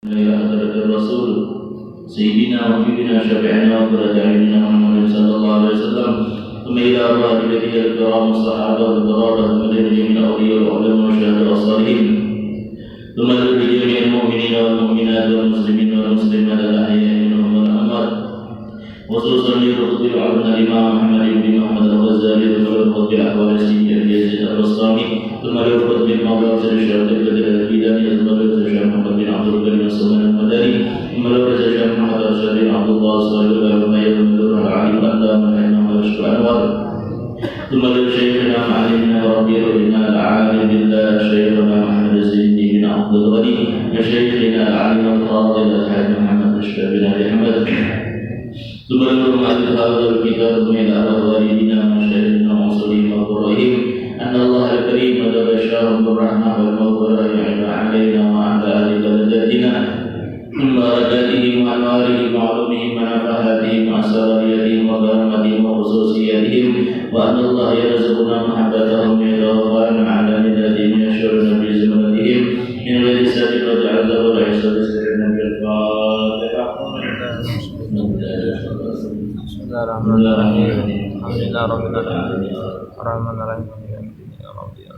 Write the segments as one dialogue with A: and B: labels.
A: إلى حضرة الرسول سيدنا وحبيبنا شفيعنا وقرة أعيننا محمد صلى الله عليه وسلم ثم إلى أرواح الذين الكرام الصحابة والبرارة المدنيين من الأولياء والعلماء والشهداء والصالحين ثم لجميع المؤمنين والمؤمنات والمسلمين والمسلمات الأحياء منهم والأموات خصوصا للقطب العظمى الإمام محمد بن محمد الغزالي ثم للقطب الأحوال سيدي أبي يزيد البسطامي ثم للقطب المولى سيد الشيخ البدر الفيداني ثم للقطب الشيخ محمد بن عبد الكريم السلمان المدني ثم للقطب الشيخ محمد الرشيد بن عبد الله الصالح الغيب المدور العليم الأندام الحنام والشكر أنوار ثم لشيخنا معلمنا وربيعنا العالم بالله شيخنا محمد الزيدي بن عبد الغني وشيخنا العالم الفاضل الحاج محمد الشافعي بن أحمد ثم لمؤلف هذا الكتاب من والدينا ومشايخنا ومصلين وقرئهم أن الله الكريم قد بشرهم بالرحمة والمغفرة علينا وعلى أهل بلداتنا من بركاتهم وأنوارهم وعلومهم ونفحاتهم وأسرارياتهم وكرامتهم وخصوصياتهم وأن الله يرزقنا محبتهم ويتوفانا على نداتهم ويشعرنا بزمرتهم من غير سابقة عذاب والعزة بسرنا بالفاتحة.
B: Bismillahirrahmanirrahim. Alhamdulillahirrahmanirrahim. Ar-Rahmanirrahim. Ya Rabbi ya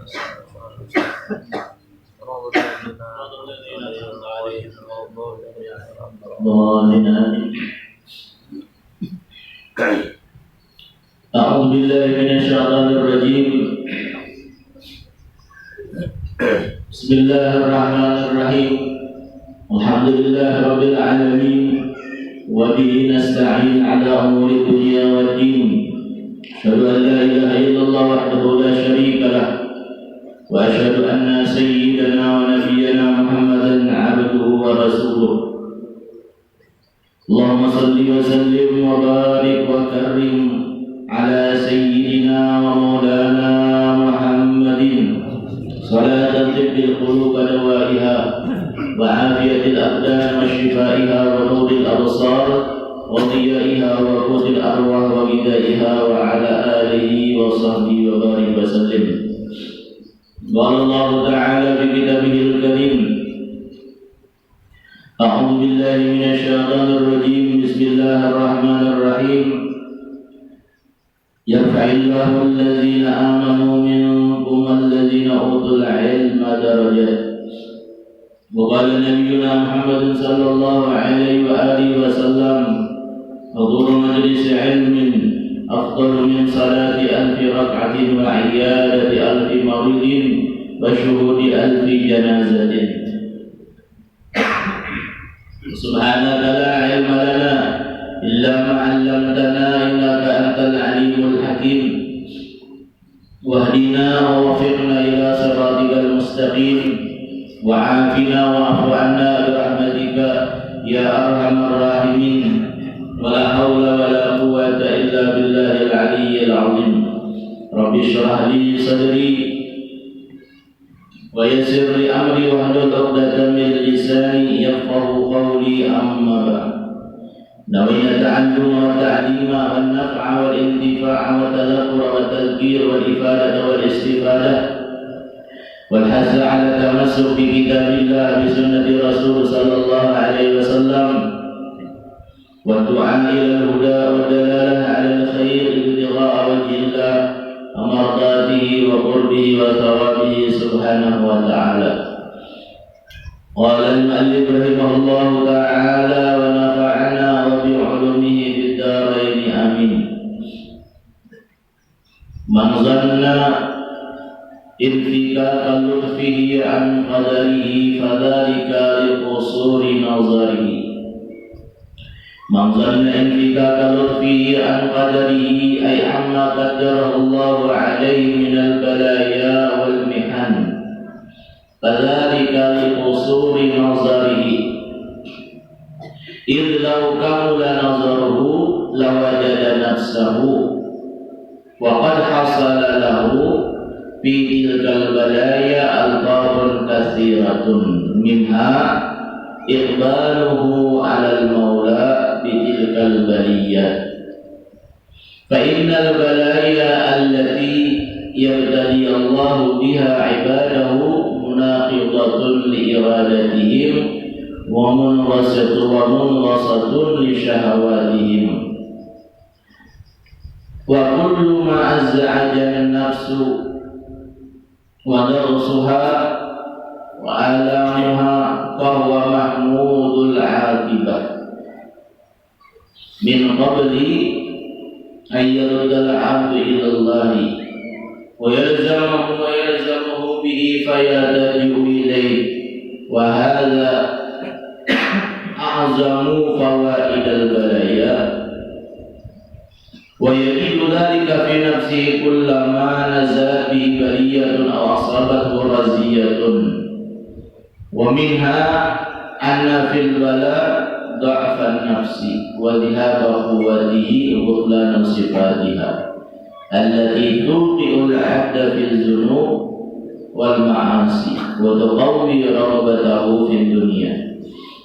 A: أعوذ بالله من الشيطان الرجيم. بسم الله الرحمن الرحيم. الحمد لله رب العالمين وبه نستعين على أمور الدنيا والدين. أشهد أن لا إله إلا الله وحده لا شريك له وأشهد أن سيدنا ونبينا محمدا عبده ورسوله. اللهم صل وسلم وبارك وكرم على سيدنا ومولانا محمد صلاة تطب القلوب دوائها وعافية الأبدان وشفائها ونور الأبصار وضيائها وقوت الأرواح وغذائها وعلى آله وصحبه وبارك وسلم. قال الله تعالى في كتابه الكريم: أعوذ بالله من الشيطان الرجيم. بسم الله الرحمن الرحيم. يرفع الله الذين آمنوا منكم والذين أوتوا العلم درجات. وقال نبينا محمد صلى الله عليه وآله وسلم: حضور مجلس علم أفضل من صلاة 1000 ركعة وعيادة 1000 مريض وشهود 1000 جنازة. سبحانك لا علم لنا إلا ما علمتنا إنك أنت العليم الحكيم. واهدنا ووفقنا إلى صراطك المستقيم وعافنا واعف عنا برحمتك يا أرحم الراحمين. ولا حول ولا قوة إلا بالله العلي العظيم. رب اشرح لي صدري ويسر لي أمري واحلل عقدة من لساني يفقهوا قولي. أما بعد، نوينا التعلم والتعليم والنفع والانتفاع والتذكر والتذكير والإفادة والاستفادة والحث على التمسك بكتاب الله بسنة الرسول صلى الله عليه وسلم والدعاء إلى الهدى والدلالة على الخير ابتغاء وجه الله ومرضاته وقربه وثوابه سبحانه وتعالى. قال المؤلف رحمه الله تعالى: ونفعنا وبعلومه في الدارين آمين. من ظن انفكاك لطفه عن قدره فذلك لقصور نظره. من ظن انفكاك لطفه عن قدره أي عما قدره الله عليه من البلايا والمحن فذلك لقصور نظره. إذ لو كمل نظره لوجد نفسه وقد حصل له في تلك البلايا ألطاف كثيرة منها إقباله على المولى بتلك البلية. فإن البلايا التي يبتلي الله بها عباده مناقضة لإرادتهم ومنغصة لشهواتهم وكل ما أزعج النفس ودرسها وآلامها فهو محمود العاقبة من قبل أن يرد العبد إلى الله ويلزمه به فيلتجئ إليه وهذا أعظم فوائد البلايا ويجد ذلك في نفسه كلما نزلت به بلية أو أصابته رزية ومنها أن في البلاء ضعف النفس وذهاب قوته وبطلان صفاتها التي توقع العبد في الذنوب والمعاصي وتقوي رغبته في الدنيا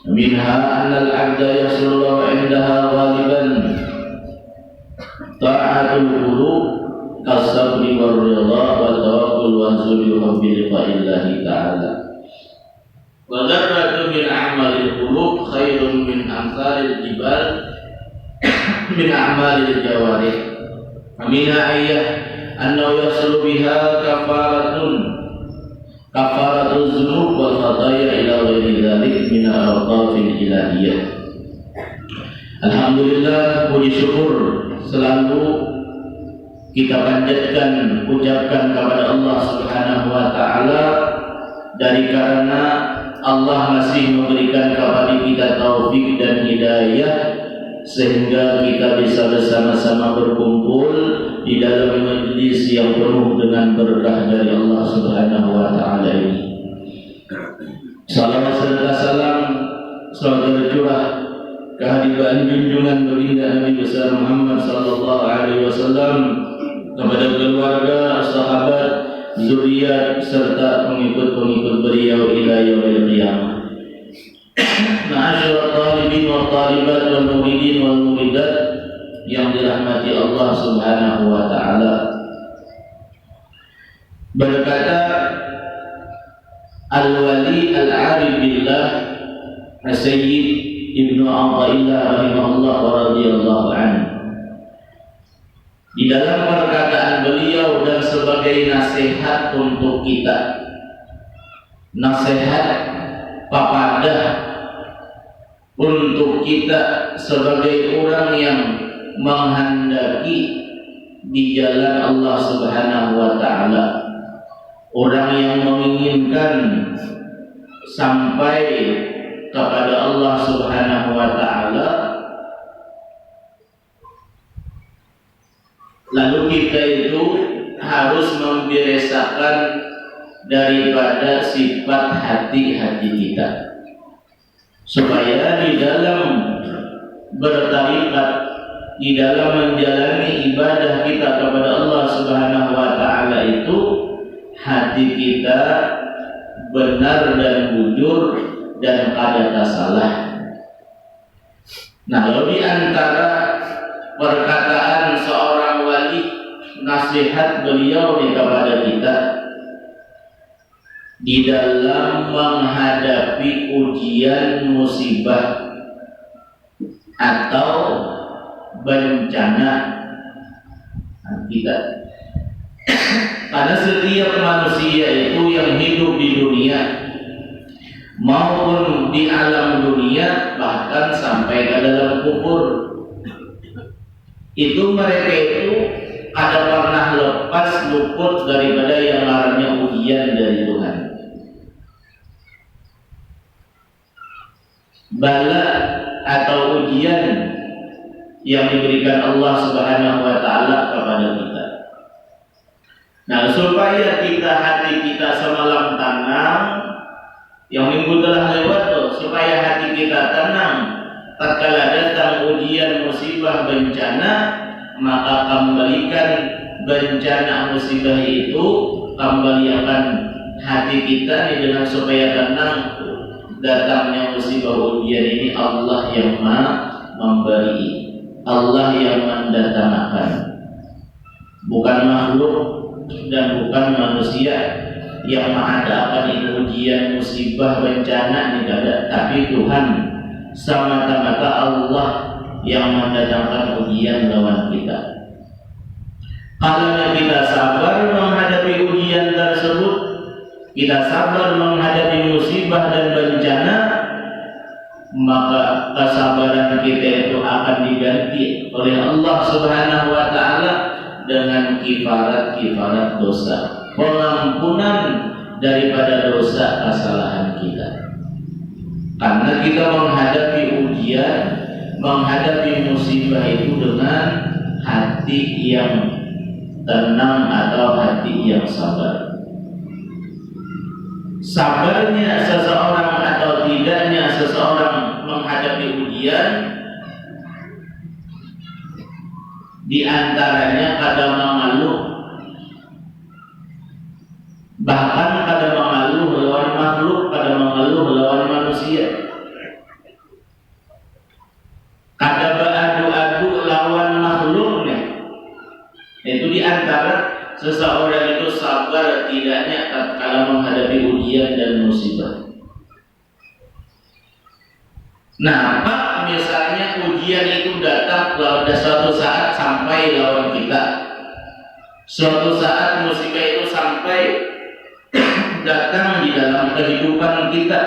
A: منها أن العبد يصل عندها غالبا طاعة القلوب كالصبر والرضا والتوكل وحصول حب لقاء الله تعالى وذرة من أعمال القلوب خير من أمثال الجبال من أعمال الجوارح ومنها أنه يصل بها كفارة الذنوب والخطايا إلى غير ذلك من الأوقاف الإلهية. Alhamdulillah, puji syukur selalu kita panjatkan, ucapkan kepada Allah Subhanahu wa taala dari karena Allah masih memberikan kepada kita taufik dan hidayah sehingga kita bisa bersama-sama berkumpul di dalam majlis yang penuh dengan berkah dari Allah Subhanahu wa taala ini. Salawat serta salam selalu tercurah kehadiran junjungan baginda Nabi besar Muhammad sallallahu alaihi wasallam kepada keluarga, sahabat, zuriat serta pengikut-pengikut beliau ila yaumil qiyamah. Ma'asyiral talibin wal talibat wal muridin wal muridat yang dirahmati Allah Subhanahu wa taala. Berkata Al-Wali Al-Arif Billah As-Sayyid Ibnu Athaillah rahimahullah wa radhiyallahu anhu. Di dalam perkataan beliau dan sebagai nasihat untuk kita, nasihat papadah untuk kita sebagai orang yang menghendaki di jalan Allah Subhanahu wa taala, orang yang menginginkan sampai kepada Allah Subhanahu wa taala, lalu kita itu harus membiasakan daripada sifat hati-hati kita supaya di dalam bertarikat, di dalam menjalani ibadah kita kepada Allah Subhanahu wa taala itu hati kita benar dan bujur dan kada salah. Nah, lalu di antara perkataan seorang wali, nasihat beliau kepada kita di dalam menghadapi ujian musibah atau bencana kita. Karena setiap manusia itu yang hidup di dunia maupun di alam dunia, bahkan sampai ke dalam kubur, itu mereka itu ada pernah lepas luput daripada yang namanya ujian dari Tuhan. Bala atau ujian yang diberikan Allah Subhanahu wa taala kepada kita. Nah, supaya hati kita semalam tenang, yang minggu telah lewat tuh, supaya hati kita tenang tatkala datang ujian, musibah, bencana, maka kembalikan bencana musibah itu, kembalikan hati kita dengan supaya tenang. Datangnya musibah ujian ini Allah yang memberi, Allah yang mendatangkan, bukan makhluk dan bukan manusia yang mengadakan itu ujian, musibah, bencana tidak ada, tapi Tuhan semata-mata Allah yang mendatangkan ujian lawan kita. Kalau kita sabar menghadapi ujian tersebut, kita sabar menghadapi musibah dan bencana, maka kesabaran kita itu akan diganti oleh Allah Subhanahu wa taala dengan kifarat-kifarat dosa, pengampunan daripada dosa kesalahan kita. Karena kita menghadapi ujian, menghadapi musibah itu dengan hati yang tenang atau hati yang sabar. Sabarnya seseorang atau tidaknya seseorang menghadapi ujian di antaranya kadang mengeluh, bahkan kadang mengeluh lawan makhluk, kadang mengeluh lawan manusia, kadang beradu-adu lawan makhluknya. Itu di antara seseorang itu sabar tidaknya tatkala menghadapi ujian dan musibah. Nah, Pak, misalnya ujian itu datang pada suatu saat sampai lawan kita, suatu saat musibah itu sampai datang di dalam kehidupan kita,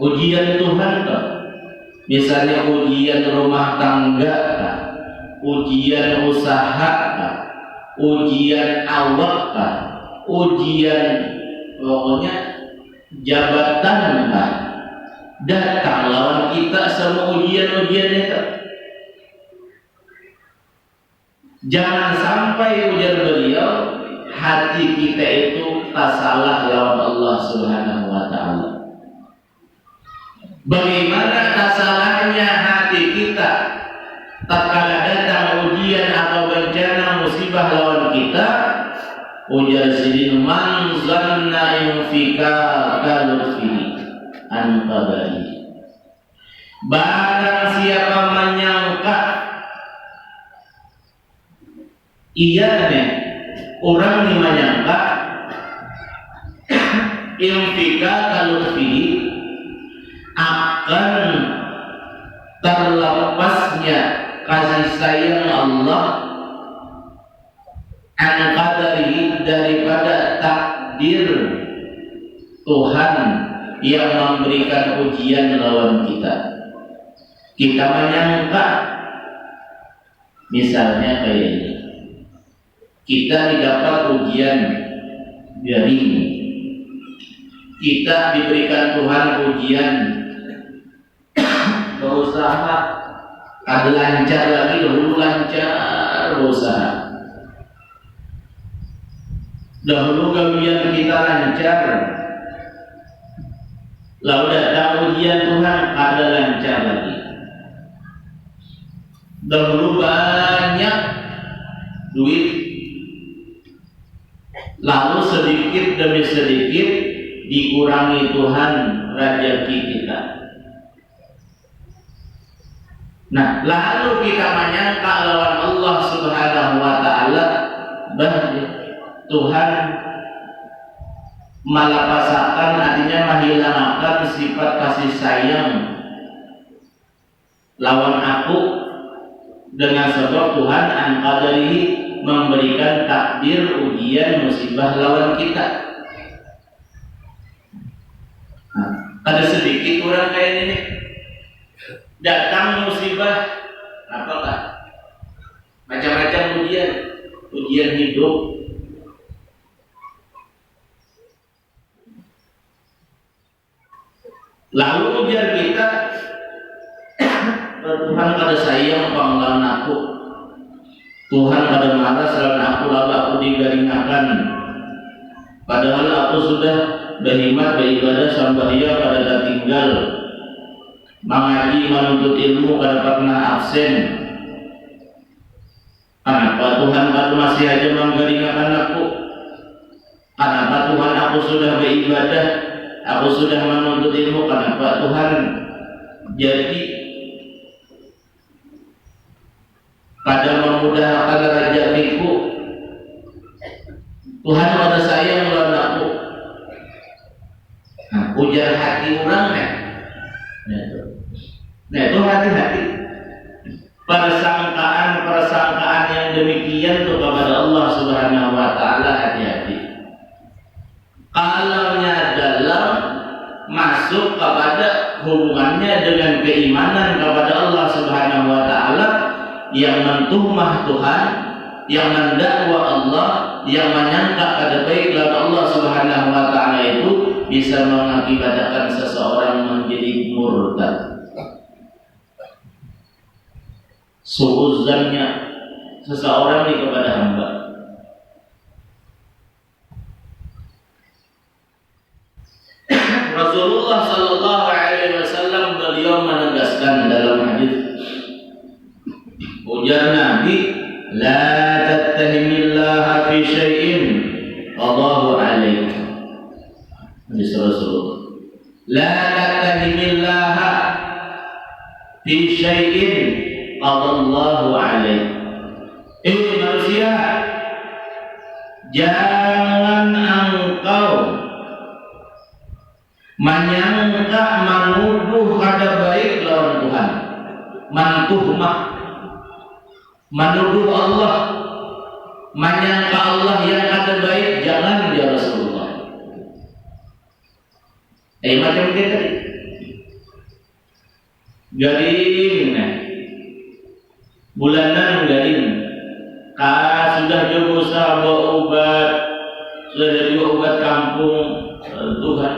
A: ujian Tuhan Pak. Misalnya ujian rumah tangga, ujian usaha, ujian awak, ujian pokoknya jabatan, datang lawan kita semua ujian-ujian itu. Jangan sampai ujar beliau hati kita itu tasalah lawan Allah Subhanahu wa taala. Bagaimana tasalahnya hati kita tatkala datang ujian atau bencana musibah lawan kita? Ujar sidin man zanna infika kalutfi an qadari. Barang siapa menyangka ianya orang yang menyangka infika kalutfi akan terlepasnya kasih sayang Allah an qadari daripada takdir Tuhan yang memberikan ujian lawan kita. Kita menyangka misalnya kayak ini, kita didapat ujian daring, kita diberikan Tuhan ujian berusaha ada lancar lagi, dahulu lancar berusaha, dahulu gawian kita lancar, lalu datang ujian Tuhan ada lancar lagi. Dahulu banyak duit, lalu sedikit demi sedikit dikurangi Tuhan rezeki kita. Nah, lalu kita menyangka lawan Allah Subhanahu wa taala bahwa Tuhan malapasakan, artinya menghilangkan sifat kasih sayang lawan aku dengan sebab Tuhan an-qadari memberikan takdir ujian musibah lawan kita. Nah, ada sedikit orang kayak ini datang musibah, apakah macam-macam ujian hidup, lalu ujian kita Tuhan kada sayang panglawan aku, Tuhan kada marah selain aku, lalu aku digaringakan, padahal aku sudah berkhidmat beribadah sambahyang kada tertinggal, mengaji menuntut ilmu kada pernah absen. Kenapa Tuhan baru masih aja menggaringakan aku? Kenapa Tuhan aku sudah beribadah, aku sudah menuntut ilmu, kenapa Tuhan jadi pada memudahkan rezekiku? Tuhan pada sayang lawan aku, Nah, ujar hati orang nah itu hati-hati. Persangkaan yang demikian itu kepada Allah Subhanahu wa taala hati-hati. Kalau dalam masuk kepada hubungannya dengan keimanan kepada Allah Subhanahu wa taala, yang mentuhmah Tuhan, yang mendakwa Allah, yang menyangka pada baik lawan Allah Subhanahu wa taala itu bisa mengakibatkan seseorang menjadi murtad. Suuzannya seseorang ini kepada hamba. Rasulullah sallallahu alaihi wasallam beliau menegaskan dalam hadis, ujar Nabi, la tattahimillaha fi syai'in qadahu alaik. Hadis Rasulullah, la tattahimillaha fi syai'in qadallahu alaik. Manusia, jangan engkau menyangka, menuduh kada baik lawan Tuhan, mantuhmah, menuduh Allah, menyangka Allah yang kada baik, jangan ya Rasulullah. Macam kita tadi garing, bulanan garing, sudah juga usaha bawa obat, sudah juga obat kampung, Tuhan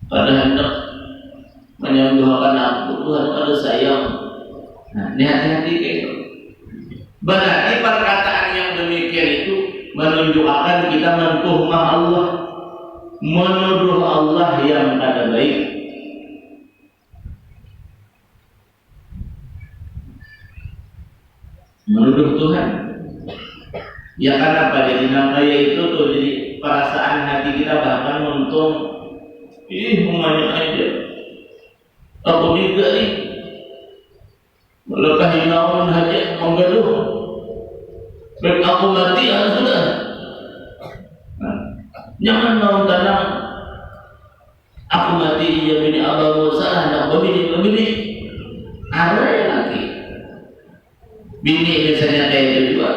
A: pada hendak menyembuhkan aku, Tuhan pada sayang. Nah, ini hati-hati kayak itu. Berarti perkataan yang demikian itu menunjukkan kita mentuhmah Allah, menuduh Allah yang kada baik. Menuduh Tuhan. Ya kenapa jadi namanya itu tuh, jadi perasaan hati kita bahkan untung, umumnya aja aku juga nih melepas hinawan hajat menggaduh, baik aku mati sudah. Jangan mau tenang, aku mati ya bini Allah salah, nak begini ada yang lagi bini misalnya kayak itu juga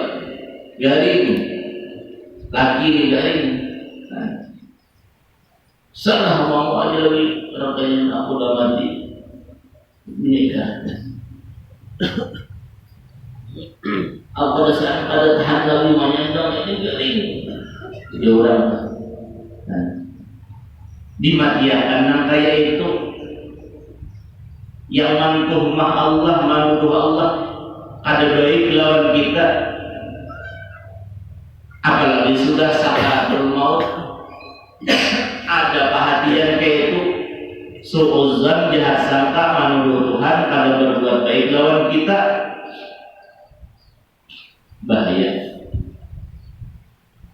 A: garing, laki ini garing, salah mau aja lagi orang kaya aku udah mati menikah. Aku pada saat pada tahan lagi menyandang ini garing, jadi orang dimatiakan yang kaya itu, yang mantuhmah Allah, menuduh Allah ada baik lawan kita, apalagi sudah sakaratul maut, ada perhatian kayak itu, suuzan, jahat sangka, menuduh Tuhan kada berbuat baik lawan kita, bahaya,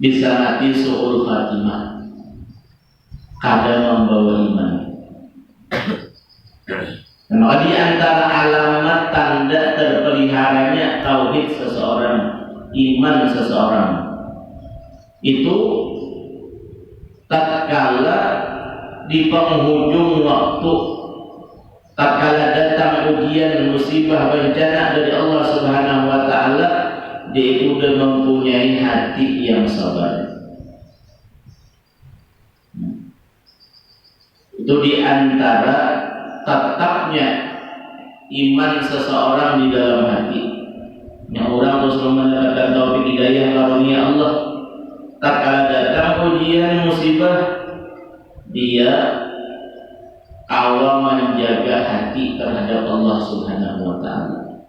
A: bisa mati su'ul khatimah, kada membawa iman. Maka di antara alamat tanda terpeliharanya tauhid seseorang, iman seseorang, itu tatkala di penghujung waktu, tatkala datang ujian, musibah, bencana dari Allah Subhanahu wa taala, dia itu sudah mempunyai hati yang sabar. Itu di antara tetapnya iman seseorang di dalam hati. Yang orang terus mendapatkan taufik hidayah karunia Allah, tatkala datang ujian musibah, dia awal menjaga hati terhadap Allah Subhanahu wa taala.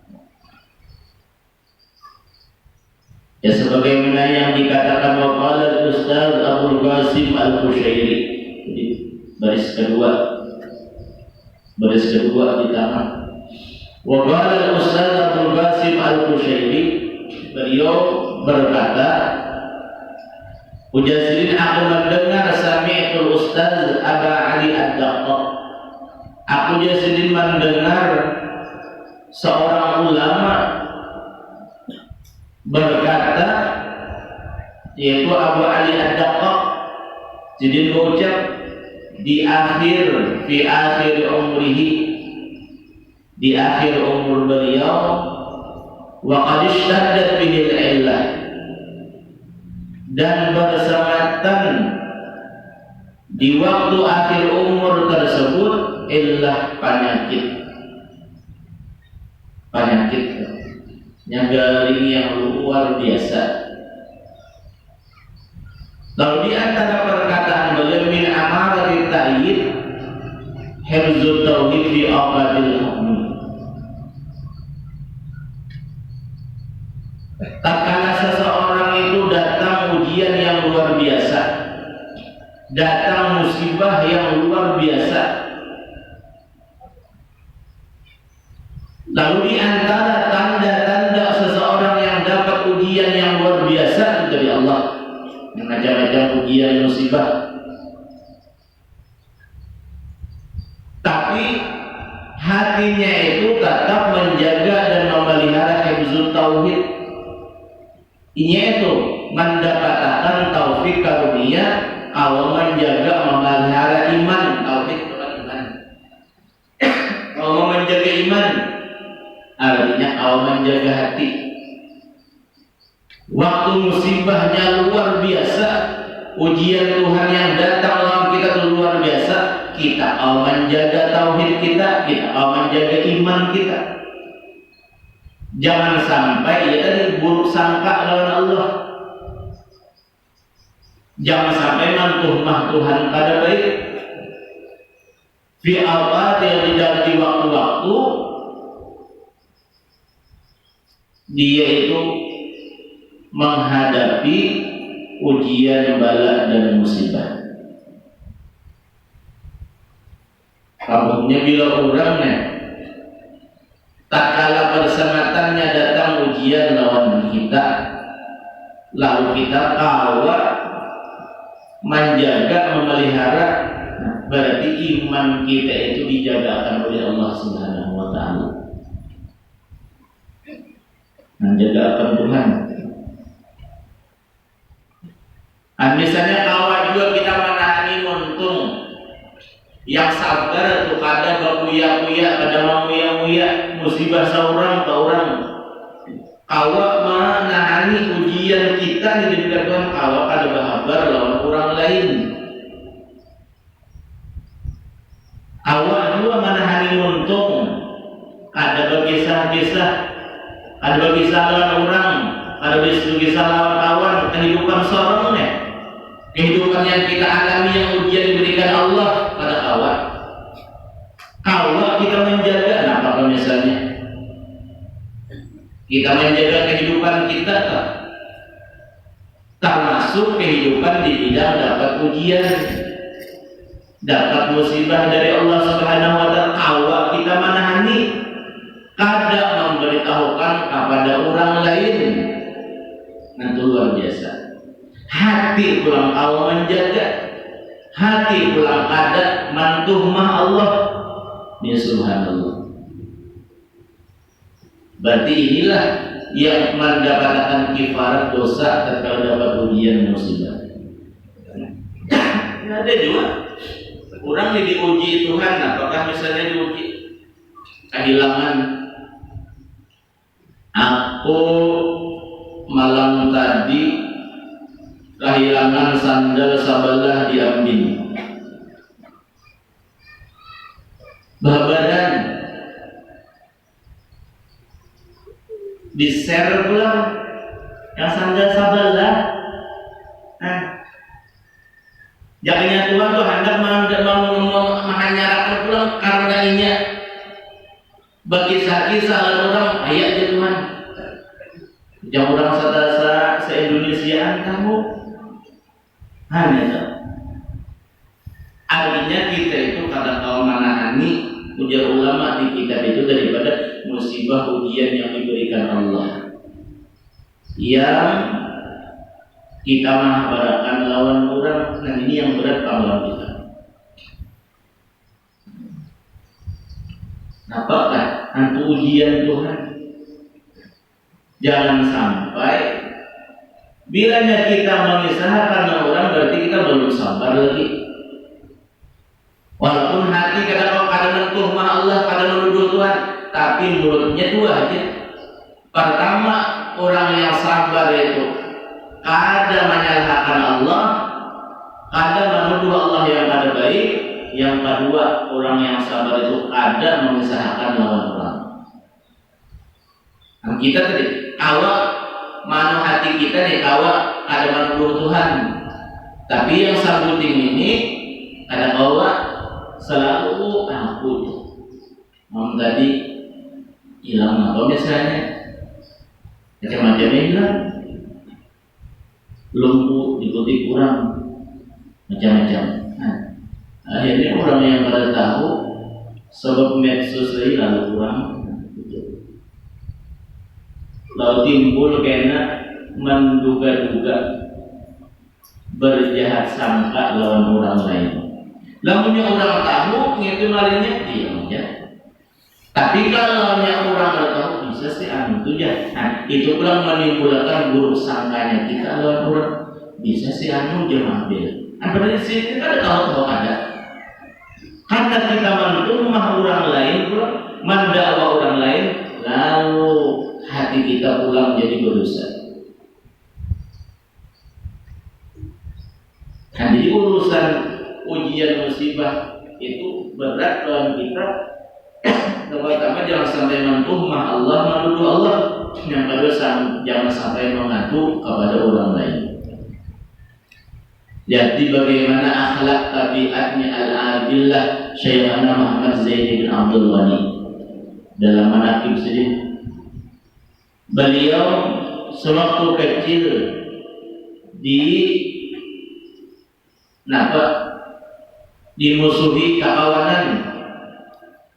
A: Ya sebagaimana yang dikatakan oleh Ustaz Abdul Qasim Al-Qushairi, baris kedua di tangan. Wa qala Ustaz Abdul Qasim Al-Qushairi, beliau berkata, Ujasirin, aku mendengar sami'tul Ustaz Aba Ali Ad-Daqqaq. Aku jasirin mendengar seorang ulama berkata, yaitu Abu Ali Ad-Daqqaq, Jadi berucap fi akhir umrihi, di akhir umur beliau, wa qad ishtaddat bihil illah, dan bersematan di waktu akhir umur tersebut illah penyakit yang garing yang luar biasa. Lalu di antara perkataan beliau, min amaratit ta'yid hifdzut tauhid fi awqatil mu'min. Tatkala seseorang itu datang ujian yang luar biasa, datang musibah yang luar biasa, lalu di antara tanda-tanda seseorang yang dapat ujian yang luar biasa dari Allah, macam-macam ujian musibah, tapi hatinya itu tetap menjaga dan memelihara hifdzut tauhid. Ini itu mendapatkan taufik karunia kalau menjaga memelihara iman. Tauhid bukan iman. Kalau menjaga iman artinya kalau menjaga hati. Waktu musibahnya luar biasa, ujian Tuhan yang datang dalam kita itu luar biasa, kita kalau menjaga tauhid kita kalau menjaga iman kita. Jangan sampai ya tadi buruk sangka lawan Allah. Jangan sampai mantuhmah Tuhan kada baik. Fi awqat yang di waktu-waktu dia itu menghadapi ujian, bala dan musibah. Kamunya bila orangnya tak kala persematannya datang ujian lawan kita, lalu kita kawat menjaga, memelihara, berarti iman kita itu dijagakan oleh Allah Subhanahu wa ta'ala, menjagakan Tuhan. Misalnya kawat juga kita menahani untung, yang sabar tuh kada bakuya-kuya, kada mamuya-muya musibah seorang ke orang. Kawat menahani ujian kita di dekat Tuhan, kawat kada bahabar lawan orang lain. Kawat juga menahani untung, kada berkisah-kisah, kada berkisah lawan orang, kada berkisah lawan kawan, kehidupan seorangnya. Kehidupan yang kita alami, yang ujian diberikan Allah pada kawan. Kalau kita menjaga, apa misalnya? Kita menjaga kehidupan kita, termasuk kehidupan di bidang dapat ujian, dapat musibah dari Allah Subhanahu wa ta'ala. Kalau kita menahani, kada memberitahukan kepada orang lain, nanti luar biasa. Hati pulang kalau menjaga, hati pulang kada mantuhmah Allah. Ya subhanallah. Berarti inilah yang mendapatkan kifarat dosa ketika dapat ujian musibah. Ada juga orang diuji Tuhan, apakah misalnya diuji kehilangan, aku malam tadi kehilangan sandal sabalah diambil, babadan di-share pulang yang sandal sabalah. Jakanya Tuhan tuh hendak menghanyarakan pulang karena inya berkisah-kisah orang ayat ya Tuhan. Jangan orang sadasa se-Indonesiaan kamu hanya. Artinya kita itu kadang kalau menahani, ujar ulama di kitab itu, daripada musibah ujian yang diberikan Allah, yang kita menghadapkan lawan orang. Nah ini yang berat lawan kita. Apakah nanti ujian Tuhan? Jangan sampai Bilanya kita mengisahkan orang berarti kita belum sabar lagi. Walaupun hati kadang-kadang mentuhmah Allah, kadang menuduh Tuhan, tapi mulutnya dua aja. Pertama, orang yang sabar itu kadang menyalahkan Allah, kadang menuduh Allah yang kada baik. Yang kedua, orang yang sabar itu kadang mengisahkan lawan orang. Nah, kita tadi awak manu hati kita nih awak ada menuduh Tuhan, tapi yang sambuting ini ada awak selalu aku tadi hilang apa misalnya macam-macamnya hilang, lumpuh ikuti kurang macam-macam. Nah, akhirnya orang yang pada tahu sebab medsos lalu kurang lalu timbul karena menduga-duga berjahat sangka lawan orang lain. Lamunnya orang tahu itu malingnya diam aja. Tapi kalau orang tahu bisa sih itu ya. Nah, itu pula menimbulkan buruk sangkanya kita lawan orang. Bisa sih jangan ambil. Padahal di sini kita tahu ada. Karena kita mentumah orang lain, mendakwa orang lain, lalu hati kita pulang jadi berdosa. Nah, jadi urusan ujian musibah itu berat dalam kita. Terutama jangan sampai mentumah Allah, menuduh Allah. Yang kedua jangan sampai mengadu kepada orang lain. Jadi bagaimana akhlak tabiatnya al-adillah Syekhana Muhammad Zaid bin Abdul Ghani dalam manaqib sedih. Beliau sewaktu kecil dimusuhi kawanan,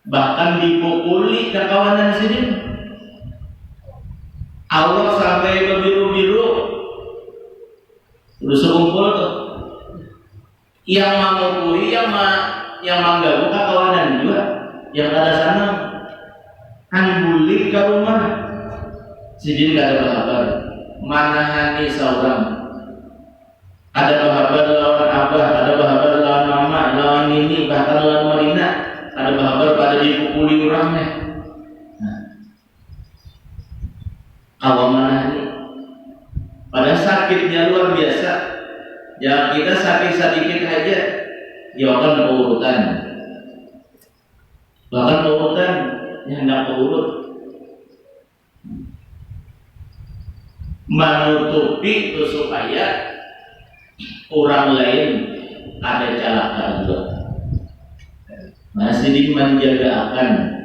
A: bahkan dipukuli kawanan sini. Awak sampai berbiru-biru, udah sekumpul tuh. Yang memukuli, yang mengganggu kawanan juga, yang ada sana, bulik ke rumah. Sidin gak ada kabar, mana hani seorang. Ada kabar lawan abah, ada kabar lawan mama, lawan ini, bahkan lawan Marina. Ada kabar pada dipukuli orangnya. Nah, awal mana hani? Pada sakitnya luar biasa. Jangan kita sakit sedikit aja, jawabkan keurutan. Bahkan keurutan yang hendak keurut. Menutupi itu supaya orang lain ada celaka juga. Masih menjagakan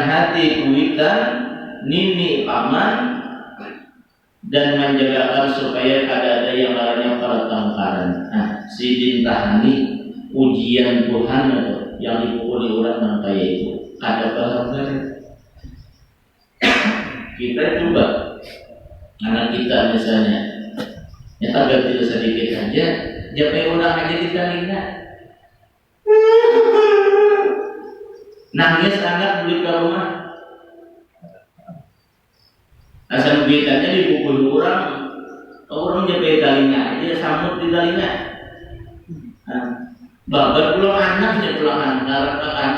A: hati kuitan, nini paman, dan menjagakan supaya kada ada yang lainnya pertengkaran. Nah, sidin tahani ujian Tuhan yang dipukuli orang yang kaya itu kada pertengkaran. Kita coba anak kita misalnya ya agak tidak sedikit aja japai orang aja kita ingat nangis anak beli ke rumah asal beritanya dipukul orang japai telinga aja samut di telinga. Babat pulang anaknya pulang anak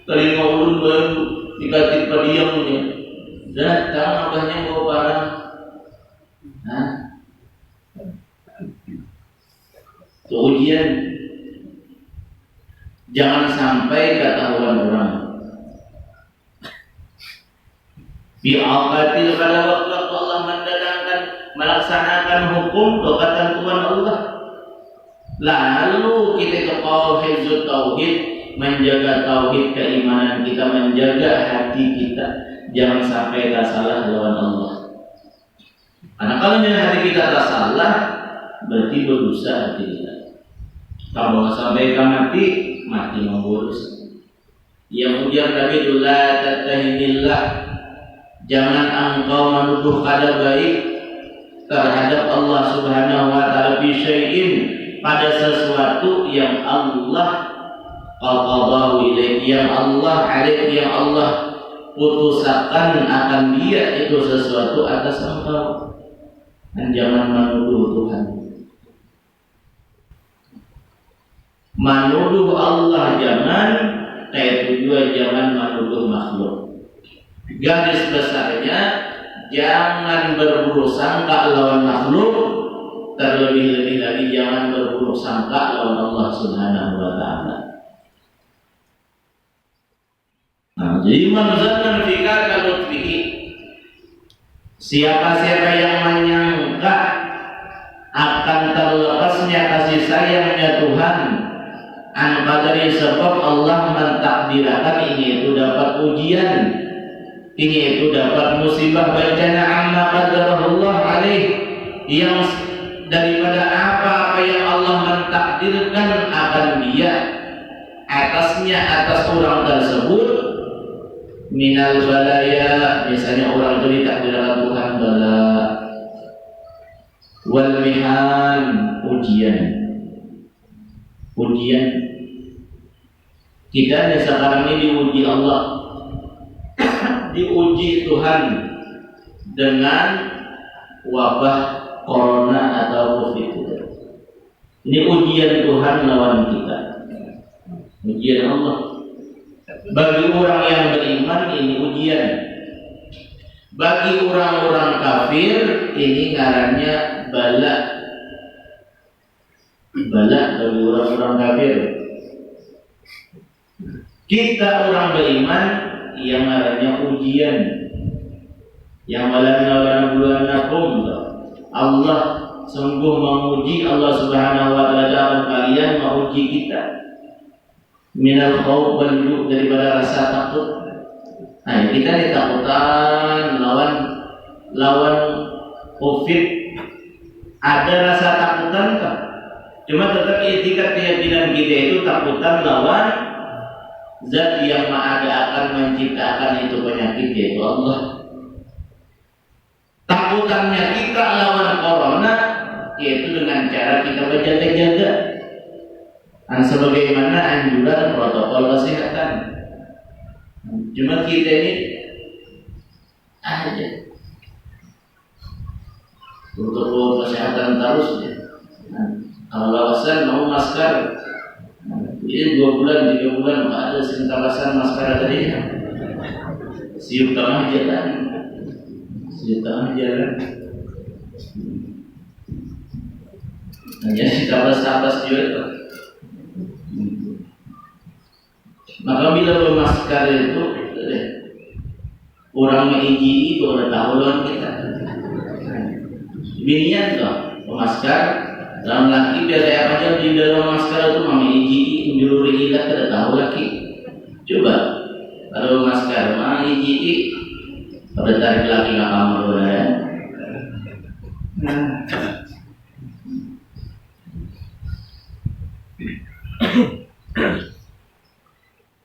A: telinga ulun baru dikasih padiamnya datang abahnya bawa barang. Ujian jangan sampai ketahuan orang. Bi'aqatil pada waktu Allah mendatangkan melaksanakan hukum dokatan Tuhan Allah. Lalu kita kekal hifzut tauhid, menjaga tauhid keimanan kita, menjaga hati kita. Jangan sampai tak salah lawan Allah. Karena kalau hati kita tak salah, berarti berdosa hati kita. Kalau sampai mati memboros. Yang ujian Nabi itu la tattahinillah, jangan engkau menuduh kada baik terhadap Allah Subhanahu wa taala bi syai'in, pada sesuatu yang Allah qadahu ilaik, yang Allah alaik, yang Allah putusakan akan dia itu sesuatu atas engkau. Dan jangan menuduh Tuhan. Menuduh Allah jangan, kayak juga jangan menuduh makhluk. Garis besarnya jangan berburuk sangka lawan makhluk, terlebih-lebih lagi jangan berburuk sangka lawan Allah Subhanahu wa taala. Nah, jadi manzanna fika kalutfihi, siapa-siapa yang menyangka akan terlepasnya kasih sayangnya Tuhan an qadari, sebab Allah mentakdirkan ini itu dapat ujian, ini itu dapat musibah, bencana amma qadarahullah alaih, yang daripada apa yang Allah mentakdirkan akan dia atasnya, atas orang tersebut, minal balaya, misalnya orang itu ditakdirkan Tuhan bala, wal mihan, ujian. Kita sekarang ini diuji Allah, diuji Tuhan dengan wabah corona atau COVID. Ini ujian Tuhan lawan kita, ujian Allah. Bagi orang yang beriman ini ujian. Bagi orang-orang kafir ini ngarannya bala. Bala bagi orang-orang kafir. Kita orang beriman yang ngarannya ujian. Yang walanabluwannakum, Allah sungguh menguji, Allah Subhanahu wa taala dalam kalian menguji kita. Minal khauf wal ju', daripada rasa takut. Nah, kita ditakutan lawan COVID. Ada rasa takutan kan? Cuma tetap itikat keyakinan kita itu takutan lawan zat yang Maha akan menciptakan itu penyakit, yaitu Allah. Takutannya kita lawan corona yaitu dengan cara kita berjaga-jaga. Dan sebagaimana anjuran protokol kesehatan. Cuma kita ini aja protokol kesehatan terus ya. Kalau lawasan mau masker, ini 2 bulan 3 bulan nggak ada sentawasan masker tadi. Siup tengah jalan, hanya tapas juga. Maka bila bermasker itu orang mengiji itu udah tahu lawan kita. Binian tuh bermasker, dalam laki biasa aja di dalam masker itu mengiji menjuluri ilat tidak tahu laki. Coba kalau masker mengiji pada tarik laki nggak kamu ya.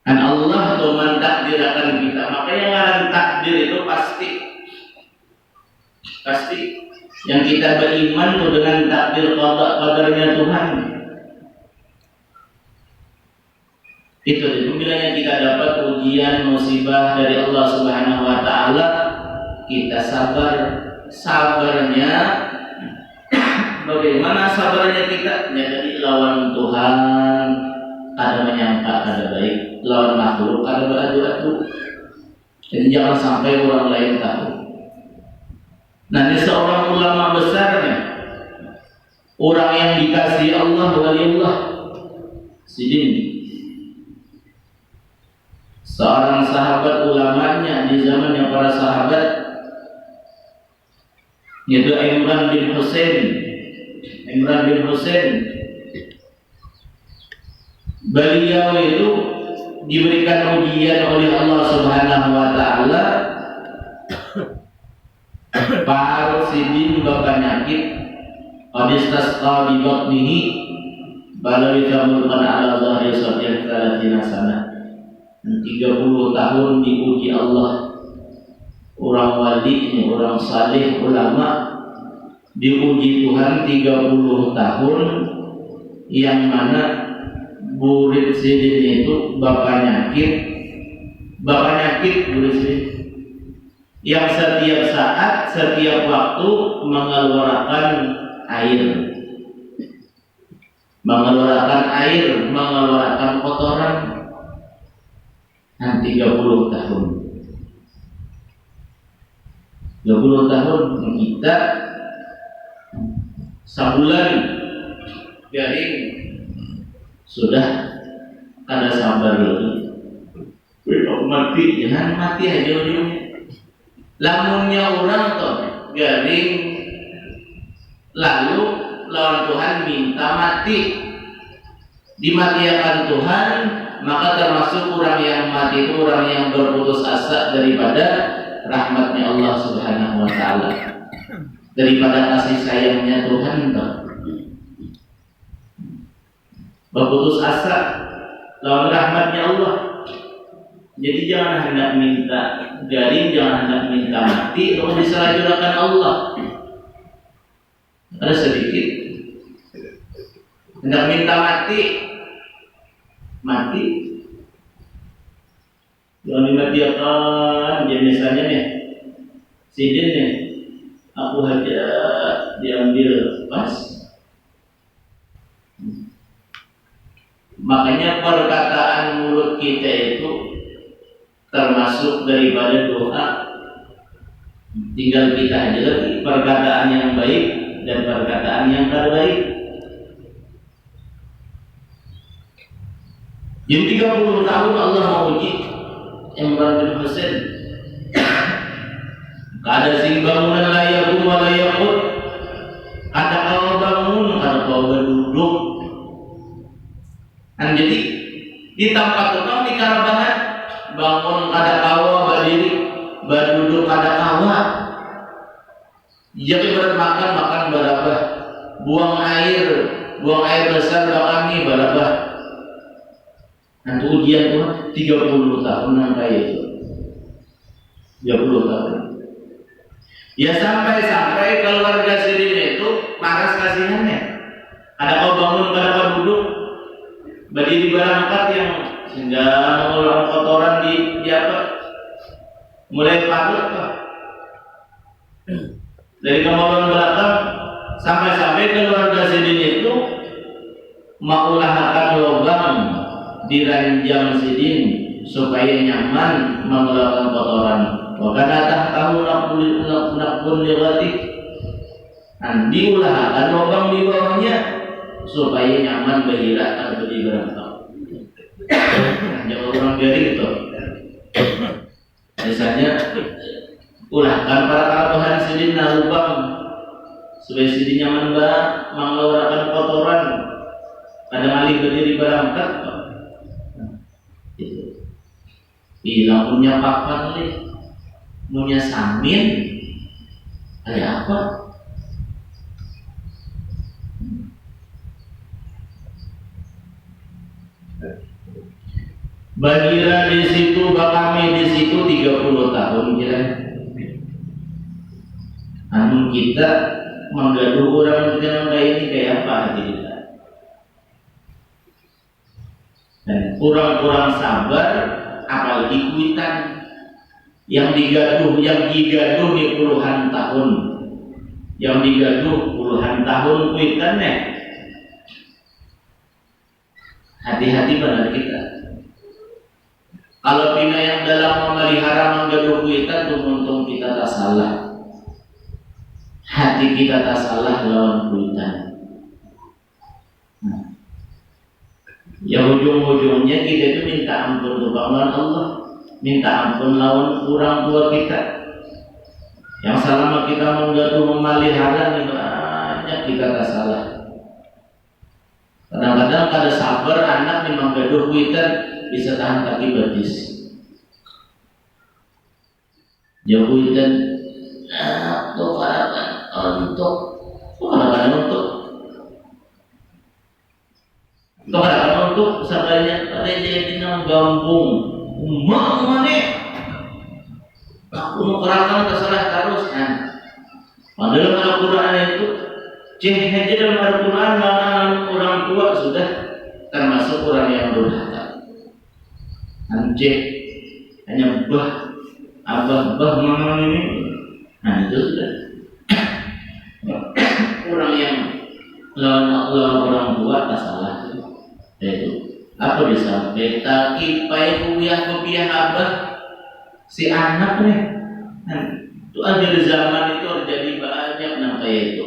A: Dan Allah itu mentakdirkan kita. Maka yang ngaran takdir itu pasti yang kita beriman itu dengan takdir qadarnya Tuhan. Itu bilangnya kita dapat ujian musibah dari Allah Subhanahu wa taala, kita sabarnya bagaimana sabarnya kita jadi lawan Tuhan, kada menyangka kada baik, lawan makhluk kada beradu-adu. Jadi jangan sampai orang lain tahu. Nanti seorang ulama besarnya, orang yang dikasihi Allah, waliullah Sidin, seorang sahabat ulamanya di zamannya para sahabat, yaitu Imran bin Husain. Beliau itu diberikan ujian oleh Allah Subhanahu wa taala. Pak Sidin berpenyakit, Adistasqa bi batnihi balawi tamurkan ala zahri sadyat 30 sana. 30 tahun diuji Allah. Orang wali ini, orang saleh, ulama diuji Tuhan 30 tahun, yang mana murid Sidin itu bapak nyakit murid Sidin. yang setiap saat, setiap waktu mengeluarkan air, mengeluarkan kotoran. 30 tahun. 20 tahun kita sebulan garing sudah ada sabar lagi. Mati, jangan mati aja ujungnya. Lamunnya orang tuh garing lalu lawan Tuhan minta mati, dimatikan Tuhan, maka termasuk orang yang mati itu orang yang berputus asa daripada rahmatnya Allah Subhanahu wa ta'ala, daripada kasih sayangnya Tuhan tuh. Berputus asa lawan rahmatnya Allah. Jadi jangan hendak minta garing, jangan hendak minta mati, lalu disalahgunakan Allah. Ada sedikit hendak minta mati, jangan dimatikan. Jadi misalnya nih, sidin nih, aku hajat diambil pas. Makanya perkataan mulut kita itu termasuk daripada doa. Tinggal kita aja lagi perkataan yang baik dan perkataan yang terbaik. Jadi 30 tahun Allah menguji Imran bin Husain. Kada sing bangunan layak rumah layak pun, ada kau bangun, ada kau berduduk. Dan jadi di tempat tukang di karabahan, bangun kada kawa, berdiri, berduduk kada kawa. Jadi berat makan berapa, buang air besar bakami berapa. Nanti ujian Tuhan 30 tahun yang kayak itu, 30 tahun. Ya sampai keluarga Sidin itu paras kasihannya. Ada kau bangun, ada kau duduk, berdiri berangkat yang sehingga mengeluarkan kotoran di apa? Mulai patut kok. Dari kemauan belakang sampai keluarga Sidin itu mengulahkan lubang di ranjang Sidin supaya nyaman mengeluarkan kotoran. Bahkan datang tahu nakpun lewati, dan diulahkan lubang di bawahnya supaya nyaman bergerak berdiri berangkat. Jangan orang garing itu. Misalnya ulahkan para kalabahan Sidin na lubang supaya Sidin nyaman mengeluarkan kotoran. Kadang alih berdiri berangkat. Bilang punya papan nih, punya samin, ada apa? Bagira di situ, bakami di situ 30 tahun kira. Namun kita menggaduh orang dengan kayak ini kayak apa hati kita? Dan kurang sabar, apalagi kuitan yang digaduh di puluhan tahun, kuitannya. Hati-hati benar kita. Kalau pina yang dalam memelihara menggaduh kuitan itu untung kita tak salah. Hati kita tak salah lawan kuitan. Ya ujung-ujungnya kita itu minta ampun lawan Allah, minta ampun lawan orang tua kita. Yang selama kita menggaduh memelihara itu banyak kita tak salah. Kadang-kadang kada sabar anak memang gaduh kuitan bisa tahan kaki betis. Jauh kuitan untuk untuk sabarnya pada jadi nang gampung umang mana aku mau kerangkang terserah terus kan. Padahal Al-Quran itu cek aja dalam Al-Quran mana orang tua sudah termasuk orang yang durhaka. Anjing hanya abah mama ini. Nah itu sudah orang yang lawan orang tua tak salah itu. Apa bisa beta kipai kuliah abah si anak nih. Nah, itu akhir zaman itu terjadi banyak kayak itu.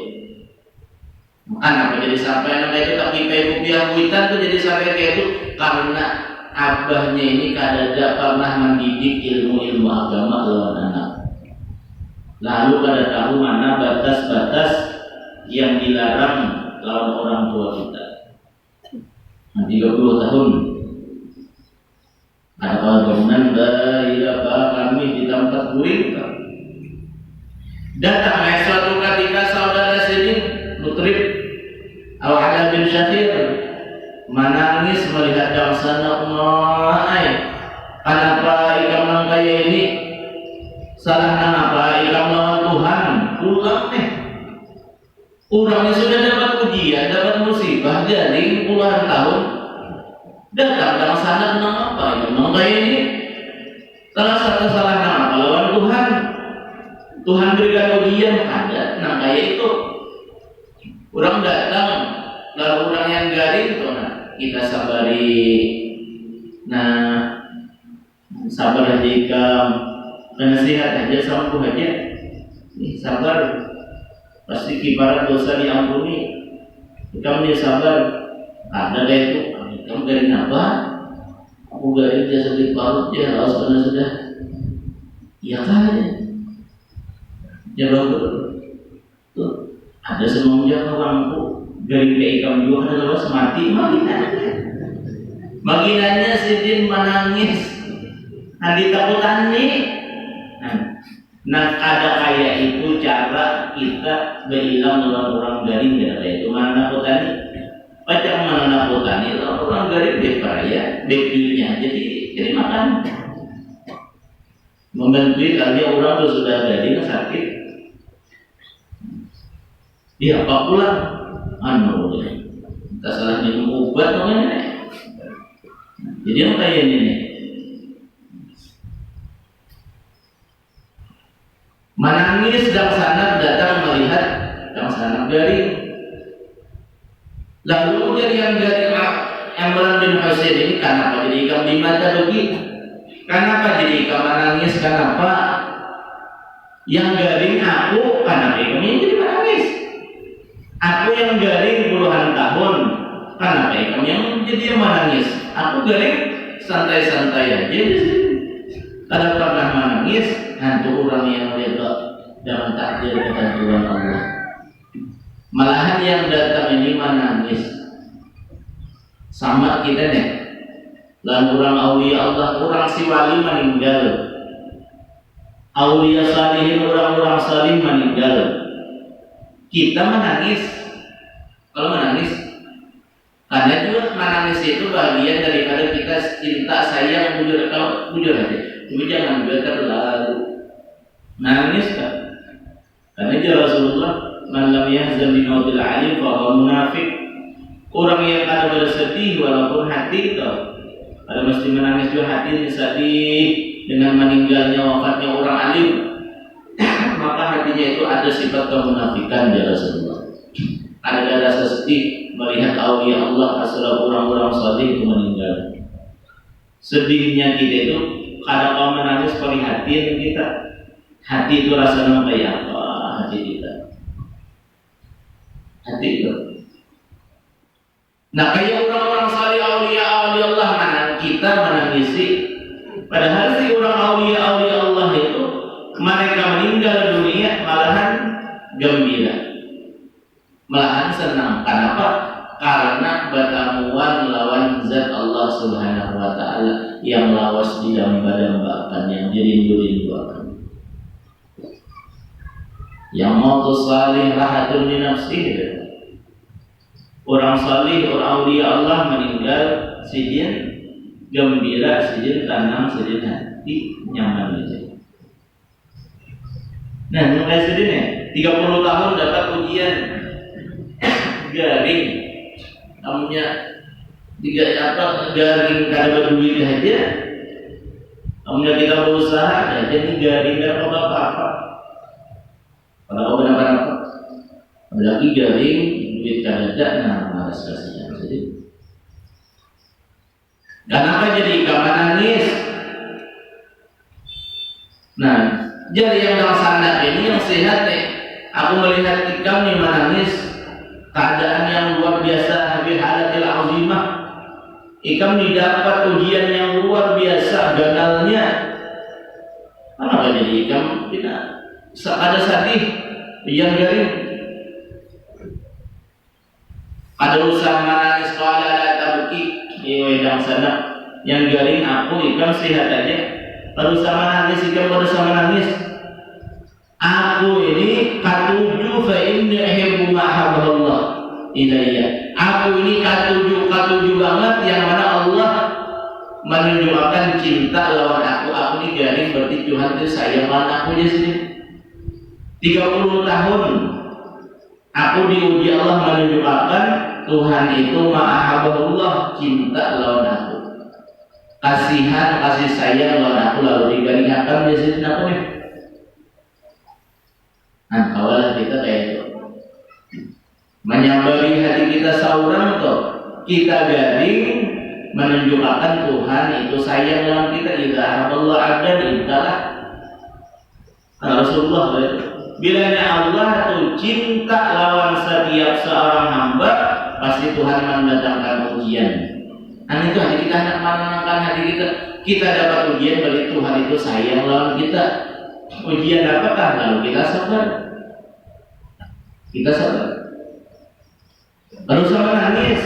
A: Apa jadi sampai anak itu tak kipai kuliah tuh jadi sampai kayak itu karena abahnya ini kada pernah mendidik ilmu agama lawan anak. Lalu kada tahu mana batas-batas yang dilarang lawan orang tua kita. 30 tahun ada bangunan dari kami di tempat kuring. Datang suatu ketika saudara Sidin Mutrib Al-Ala bin Syafir menangis melihat dangsana umai. Kenapa ikam kaya ini salah apa ikam lawan Tuhan pulang nih. Orangnya sudah dapat ujian, dapat musibah dari puluhan tahun. Datang dalam sana menang apa? Menang kaya ini salah satu salah apa lawan Tuhan. Tuhan berikan ujian ada, nah kaya itu. Orang datang, lalu orang yang garing tuh, nah kita sabari. Nah, sabar aja ikam, nasihat aja sampuh aja. Nih sabar. Pasti kibarat dosa diampuni. Kamu dia sabar. Ada kayak itu. Kamu garing apa? Aku garing dia sedih parut dia harus benar sudah. Iya kan? Ya bagus. Tuh ada semuanya orangku garing kayak kamu juga ada lepas mati maginannya Sidin menangis. Nanti takutan nih. Nah ada kayak itu cara kita berhilang dengan orang garing ya itu mana nakutani macam mana nakutani orang garing depraya depinya jadi makan membantu kali orang tuh sudah garing sakit dia apa pulang kita salah minum obat namanya jadi yang kayak ini menangis dan sana datang melihat yang sana garing. Lalu dari yang garing Imran bin Husain ini kenapa jadi ikam di mata begitu? Kenapa jadi ikam menangis? Kenapa? Yang garing aku, kenapa ikam ini jadi menangis? Aku yang garing puluhan tahun, kenapa ikam yang jadi menangis? Aku garing santai-santai aja. Kada pernah menangis, hantu orang yang reda dalam takdir ketentuan Allah. Malahan yang datang ini menangis. Sama kita nih. Lalu orang aulia Allah, orang si wali meninggal. Aulia salihin, orang-orang salih meninggal. Kita menangis. Kalau menangis, karena juga menangis itu bagian daripada kita cinta sayang bujur aja. Tapi jangan juga terlalu nangis kan? Karena dia Rasulullah man lam yahzan bi mautil alim fa huwa munafik. Orang yang ada bersedih walaupun hati itu ada mesti menangis juga hati sedih dengan meninggalnya wafatnya orang alim. Maka hatinya itu ada sifat kemunafikan dia Rasulullah. Ada rasa sedih melihat aulia Allah asal orang-orang saleh itu meninggal. Sedihnya kita itu kada kau menangis prihatin kita. Hati itu rasanya kayak apa? Hati kita. Hati itu. Nah kayak orang-orang salih aulia Allah mana kita menangisi. Padahal si orang aulia Allah itu mereka meninggal dunia malahan gembira, malahan senang. Kenapa? Karena bertamuan lawan zat Allah Subhanahu wa Ta'ala yang lawas didamba-dambakan, yang dirindu-rindukan. Yang mautu salih rahatun li nafsihi. Orang salih, orang aulia Allah meninggal sidin gembira, sidin tenang, sidin hati nyaman aja. Nah, mulai sidin ya 30 tahun dapat ujian garing. Namanya garing kada berduit aja. Kemudian kita berusaha, ya jadi garing dan apa-apa. Kalau benar-benar apalagi garing, duit kadang nah malas kasihan. Jadi, kenapa jadi kapan nangis? Nah, jadi yang dalam sandak ini yang sehat nih. Aku melihat ikam nih menangis, keadaan yang luar biasa, habis halatil azimah. Ikam didapat ujian yang luar biasa, gagalnya. Kenapa jadi ikam tidak ada sedih, yang garing? Ada usaha menangis qala la tabki, dalam sana yang garing aku ikam sehat aja. Berusaha menangis ikam berusaha menangis. Aku ini katuju fa inni uhibbu ma habballah ilayya. Aku ini katuju banget yang mana Allah menunjukkan cinta lawan aku. Aku ini garing berarti Tuhan itu sayang lawan aku aja sini. 30 tahun aku diuji Allah menunjukkan Tuhan itu ma'ahabahullah, cinta lawan aku, kasihan, kasih sayang lawan aku, lalu digaringkan dia sini aku nih. Nah, kawalah kita kayak itu menyambari hati kita seorang toh, kita garing menunjukkan Tuhan itu sayang lawan kita. Idza Allah abdan intalah Rasulullah itu. Bilanya Allah itu cinta lawan setiap seorang hamba, pasti Tuhan mendatangkan ujian. Nah itu hati kita hendak menenangkan hati kita. Kita dapat ujian dari Tuhan itu sayang lawan kita. Ujian apakah? Lalu kita sabar. Kita sabar. Berusaha menangis.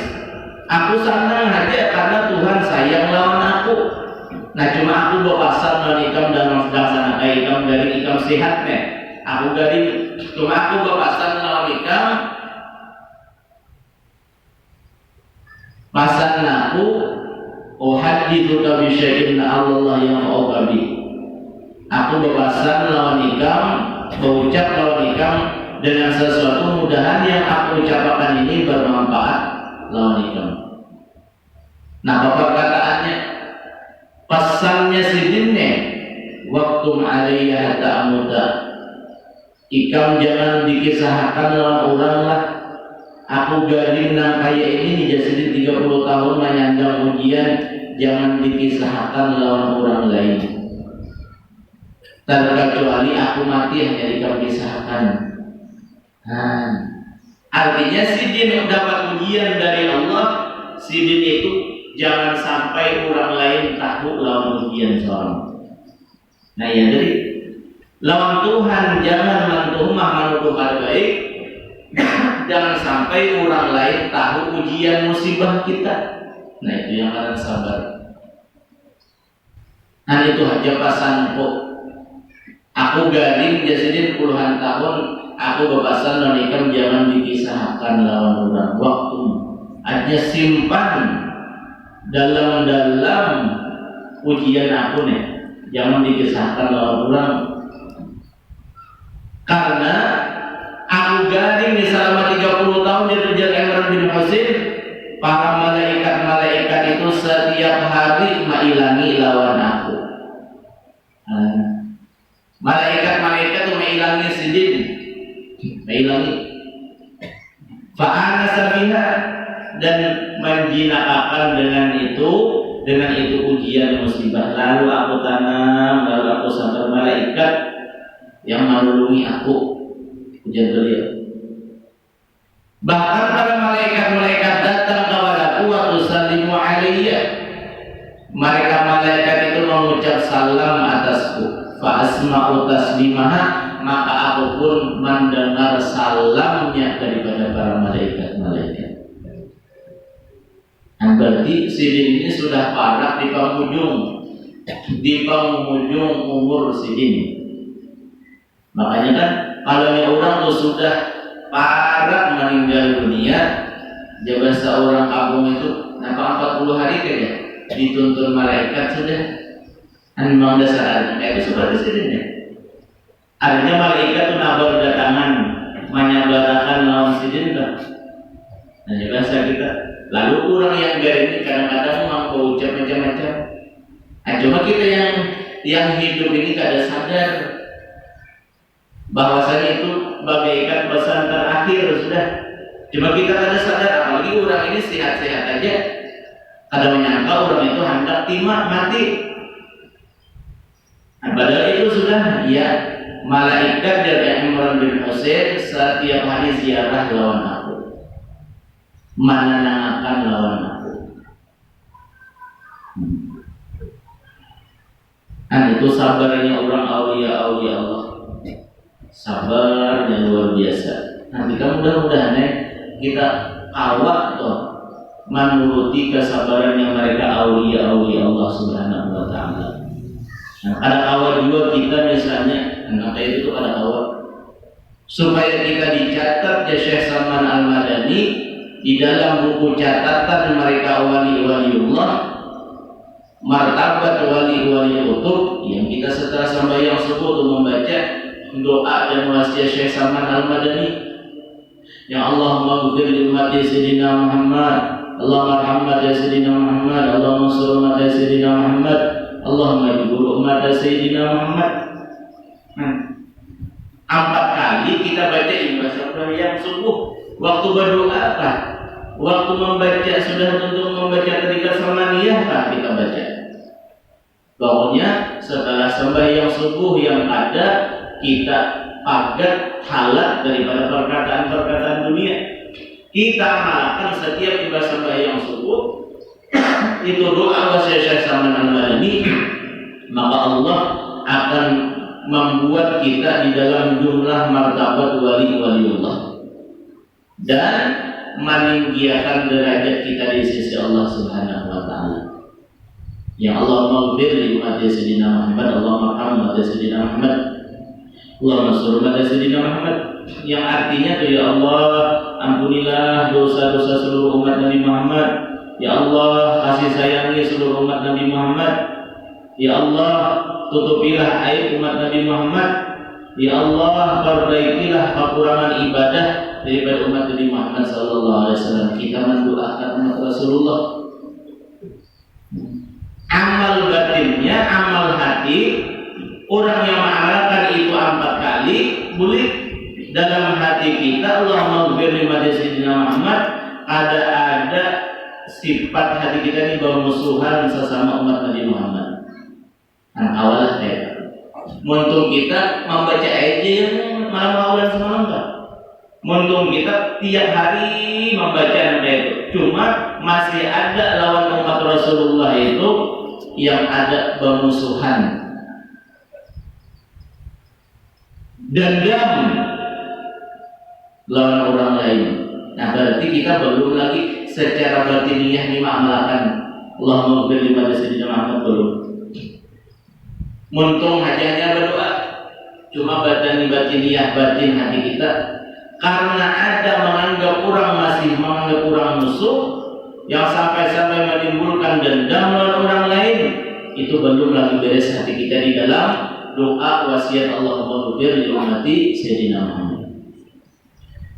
A: Aku senang aja karena Tuhan sayang lawan aku. Nah cuma aku berpasar dengan ikam dalam sana ikam dari ikam sehat nih. Aku dari cuma aku berpasar lawan ikam. Pasan aku uhadithuka bi syai'in Allah yang ma'ukabi. Aku berpasar lawan ikam, berucap lawan ikam dengan sesuatu mudahan yang aku ucapkan ini bermanfaat lawan ikam. Nah apa perkataannya? Pesannya sidinnya waktu alaiya ta'amuda. Ikam jangan dikisahkan lawan orang lah. Aku garing nang kaya ini jadi 30 tahun menyandang ujian, jangan dikisahkan lawan orang lain. Terkecuali aku mati hanya dikisahkan. Nah, artinya sidin dapat ujian dari Allah, sidin itu jangan sampai orang lain tahu lawan ujian seorang. Nah ya jadi lawan Tuhan jangan mentuhmah menuduh hal baik. Jangan sampai orang lain tahu ujian musibah kita. Nah itu yang harus sabar. Nah itu aja pasanku. Aku garing jadi puluhan tahun. Aku berpasan dan ikam jangan dikisahkan lawan orang. Waktu aja simpan dalam ujian aku nih. Jangan dikisahkan lawan orang. Karena aku garing di selama 30 tahun di Raja Imran bin Husain, para malaikat itu setiap hari mailangi lawan aku. Malaikat itu mailangi sidin, mailangi. Fa'ana sabiha dan menjinakakan dengan itu ujian musibah. Lalu aku tanam, lalu aku sabar malaikat yang melindungi aku. Ujian beliau. Bahkan para malaikat datang kepadaku waktu salimu alaiya. Mereka malaikat itu mengucap salam atasku. Fa asma'u taslimaha, maka aku pun mendengar salamnya daripada para malaikat. Nah, berarti sidin ini sudah parah di penghujung umur sidin. Makanya kan kalau orang tuh sudah parah meninggal dunia, jabat seorang kampung itu nampak 40 hari kayaknya dituntun malaikat sudah. Memang dasarnya itu seperti sini. Artinya malaikat itu nabar datangan menyabarakan lawan sidin kan. Nah bahasa kita. Lalu orang yang garing ini kadang-kadang memang berucap macam-macam. Cuma kita yang yang hidup ini kada sadar bahwasanya itu bagaikan pesan terakhir sudah. Cuma kita kada sadar, apalagi orang ini sehat-sehat aja, kada menyangka orang itu hendak timak mati. Nah, padahal itu sudah ya malaikat dari Imran bin Husain setiap hari ziarah lawan aku, menenangkan lawan aku. Nah, itu sabarnya orang aulia Allah, sabar yang luar biasa. Nah, kita mudah-mudahan kita awak tuh menuruti kesabarannya mereka aulia Allah Subhanahu wa Ta'ala. Nah, ada awal juga kita misalnya, nah kayak itu ada awal supaya kita dicatat ya Syekh Salman Al-Madani di dalam buku catatan mereka wali-waliullah, martabat wali-wali kutub yang kita setelah sembahyang subuh untuk membaca doa dan wasiat Syekh Salman Al-Madani. Ya Allahumma ghfir li ummati Sayyidina Muhammad, Allahumma arhamna ya Sayyidina Muhammad, Allahumma ansur ummati Sayyidina Muhammad, Allahumma jibur ummati Sayyidina Muhammad. 4 kali kita baca imbas sembahyang subuh. Waktu berdoa apa? Waktu membaca sudah untuk membaca ketika samaniyah apa kita baca? Pokoknya setelah sembahyang subuh yang ada kita agar halat daripada perkataan-perkataan dunia. Kita amalkan setiap ibadah sembahyang subuh itu doa wasiat Syekh Salman Al-Madani, maka Allah akan membuat kita di dalam jumlah martabat wali-waliullah dan meninggikan derajat kita di sisi Allah Subhanahu wa Ta'ala. Ya Allah maghfir li ummati Sayyidina Muhammad, Allahumma arham ummati Sayyidina Muhammad, Allahumma ansur ummati Sayyidina Muhammad. Yang artinya tuh ya Allah ampunilah dosa-dosa seluruh umat Nabi Muhammad. Ya Allah kasih sayangi seluruh umat Nabi Muhammad. Ya Allah tutupilah aib umat Nabi Muhammad. Ya Allah perbaikilah kekurangan ibadah daripada umat Nabi Muhammad sallallahu alaihi wasallam. Kita mendoakan umat Rasulullah. Amal batinnya, amal hati, orang yang mengamalkan itu 4 kali, boleh dalam hati kita Allahumma ghfir li ummati Sayyidina Muhammad, ada sifat hati kita ini bermusuhan sesama umat Nabi Muhammad. Nah, awalnya kayak muntung kita membaca ayat yang malam awalan semalam kan. Muntung kita tiap hari membaca ayat itu. Cuma masih ada lawan umat Rasulullah itu yang ada bermusuhan, dendam lawan orang lain. Nah, berarti kita belum lagi secara batiniah mengamalkan Allahumma ghfir li ummati Sayyidina Muhammad belum. Muntung hajanya berdoa, cuma batiniah batin hati kita karena ada menganggap orang masih menganggap orang musuh yang sampai-sampai menimbulkan dendam lawan orang lain, itu belum lagi beres hati kita di dalam doa wasiat Allahumma ghfir li ummati Sayyidina Muhammad.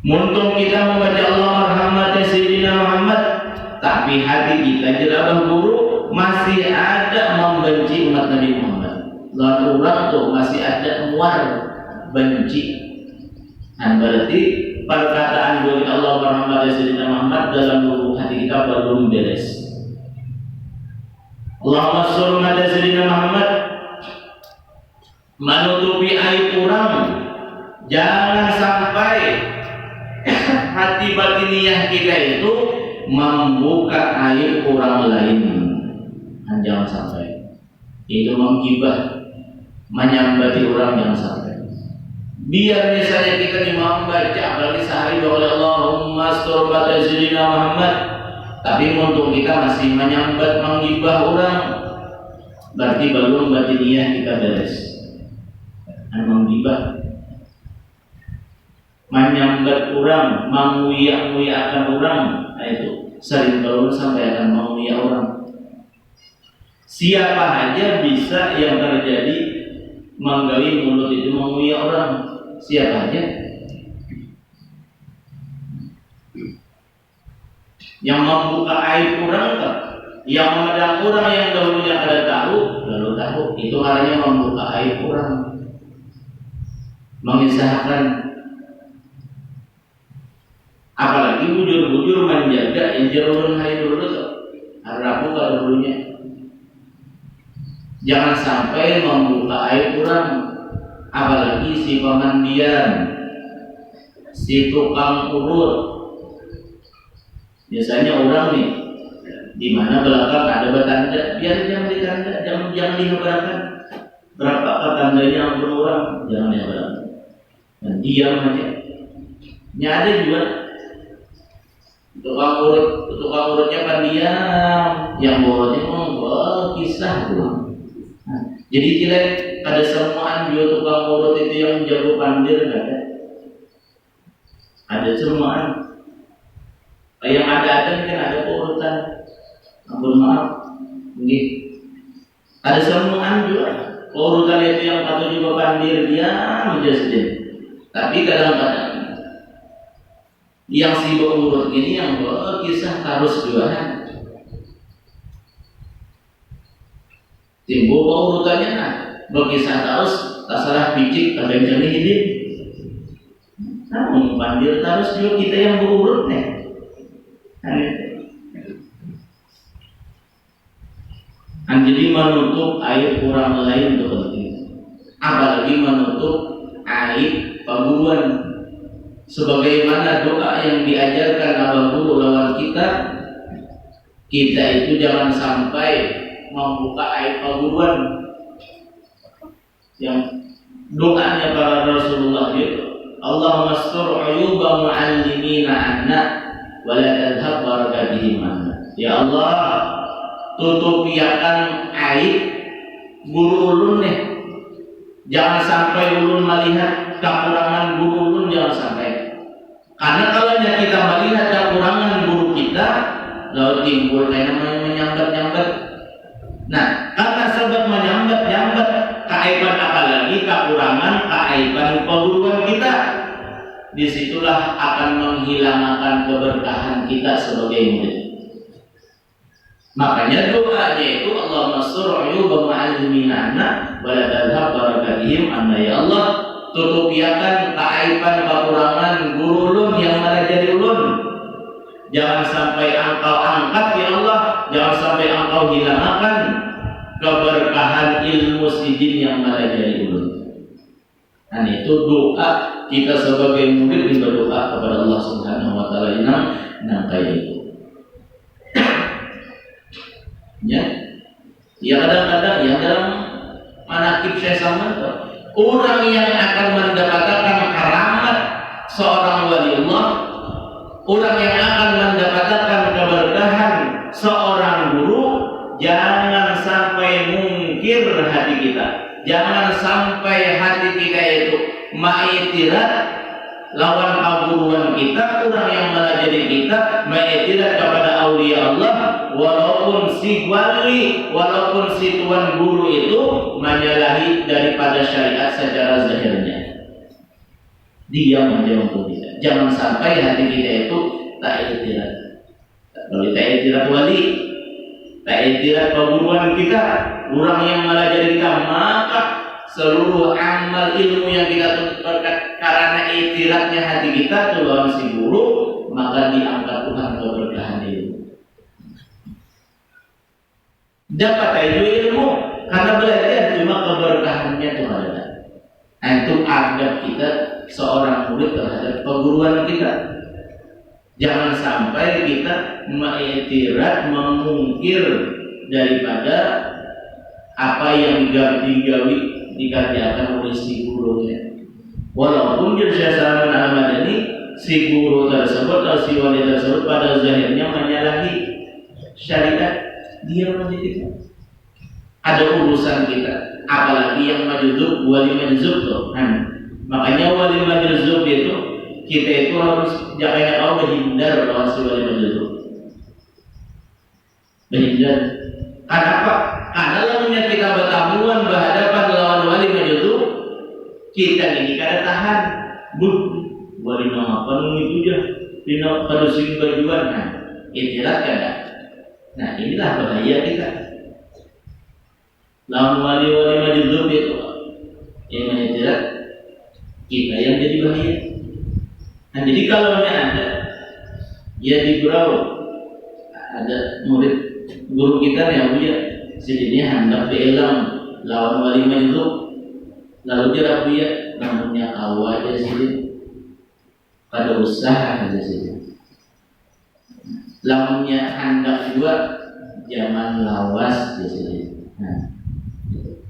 A: Muntung kita membaca Allahumma arhamna Sayyidina Muhammad, tapi hati kita jerabah buruk, masih ada membenci umat Nabi Muhammad. Lalu orang tuh masih ada muar benci. Nah, berarti perkataan dari Allah Muhammad Sayyidina Muhammad dalam lubuk hati kita belum beres. Allahumma sholli ala Sayyidina Muhammad, menutupi aib orang. Jangan sampai hati batiniah kita itu membuka aib orang lain. Jangan sampai itu menggibah, menyambati orang, jangan sampai. Biar misalnya kita membaca apalagi sehari oleh Allahumma astur pada Sayyidina Muhammad, tapi untuk kita masih menyambat menggibah orang, berarti belum batiniah kita beres. Menggibah, menyambat orang, menguyak-nguyakan orang, nah itu sering belum sampai akan menguyak orang. Siapa aja bisa yang terjadi menggali mulut itu menguyak orang. Siapa aja yang membuka aib orang, yang memandang orang yang dahulunya ada tahu, lalu tahu itu artinya membuka aib orang, mengisahkan. Apalagi bujur-bujur menjaga yang jerulun hari dulu tuh, Rabu kalau dulunya. Jangan sampai membuka aib orang, apalagi si pemandian, si tukang urut. Biasanya orang nih, di mana belakang ada bertanda, biar jangan ditanda, jangan dihebarkan. Berapa tandanya orang, jangan dihebarkan. Dan diam aja. Ada juga tukang urutnya kan diam, yang bawahnya kisah doang. Jadi kira ada semuaan juga tukang urut itu yang jago pandir nggak ada? Ada semuaan. Yang ada kan ada urutan. Ampun maaf, nggih. Ada semuaan juga. Urutan itu yang patut juga pandir dia menjadi. Tapi kadang-kadang yang sibuk urut ini yang kisah harus jualan. Timbul urutannya berkisah terus, terserah picik kadang jadi hidup. Namun pandir terus juga kita yang berurut nih. Jadi menutup aib orang lain itu penting. Apalagi menutup aib pemburuan. Sebagaimana doa yang diajarkan Abah Guru lawan kita itu jangan sampai membuka aib pemburuan. Yang doanya para Rasulullah itu, Allahumma astur uyuba mu'allimina anna wa la tadhhab barakatihim anna. Ya Allah, tutupiakan aib guru ulun nih. Jangan sampai ulun melihat kekurangan guru ulun, jangan sampai. Karena kalau kita melihat kekurangan guru kita, lalu timbul namanya menyambat-nyambat. Nah, karena sebab menyambat-nyambat keaiban, apalagi kekurangan keaiban perguruan kita, disitulah akan menghilangkan keberkahan kita sebagai murid. Makanya doanya itu Allahumma astur uyuba mu'allimina anna wa la tadhhab barakatihim anna. Ya Allah, tutupiakan keaiban kekurangan guru ulun yang mengajari ulun. Jangan sampai engkau angkat ya Allah, jangan sampai engkau hilangkan keberkahan ilmu sidin yang mengajari ulun. Dan itu doa kita sebagai murid berdoa kepada Allah Subhanahu wa taala yang kayak itu. Ya kadang-kadang ya dalam manaqib saya sama orang yang akan mendapatkan karamat seorang waliullah, orang yang akan mendapatkan keberkahan seorang guru, jangan sampai mungkir hati kita, jangan sampai hati kita itu ma'itirat lawan keguruan kita, orang yang mengajari kita ma'itirat kepada aulia Allah, walaupun si wali, walaupun si tuan guru itu menyalahi daripada syariat secara zahirnya. Diam aja untuk kita. Jangan sampai hati kita itu tak itirat. Kalau tak itirat wali, tak itirat keguruan kita, orang yang mengajari kita, maka seluruh amal ilmu yang kita tuntut karena itiratnya hati kita lawan si guru, maka diangkat Tuhan keberkahan ilmu. Dapat aja ilmu karena belajar, cuma keberkahannya Tuhan ada. Nah, itu adab kita seorang murid terhadap perguruan kita. Jangan sampai kita mengiktirat, memungkir daripada apa yang dikerjakan oleh si gurunya. Walaupun Syekh Salman Al-Madani, si guru tersebut atau si wali tersebut pada zahirnya menyalahi syariat, dia menjadi ada urusan kita, apalagi yang majzub, wali majzub tuh. Makanya wali majzub itu kita itu harus jangan kau menghindar lawan si wali majzub. Menghindar. Kenapa? Karena lawannya kita bertamuan berhadapan lawan wali majzub, kita ini kada tahan. Wali nama penuh itu je, dina pada sing bajuan, itirat kada. Nah inilah bahaya kita. lawan wali-wali majdzub itu yang tidak kita yang jadi bahaya. Nah jadi kalau ada ya di gurau ada murid guru kita yang Buya sidinnya hendak beelam lawan wali majdzub lalu dia Buya namanya awal aja sidin pada usaha aja sidin lawannya hendak juga zaman lawas di sini. Nah,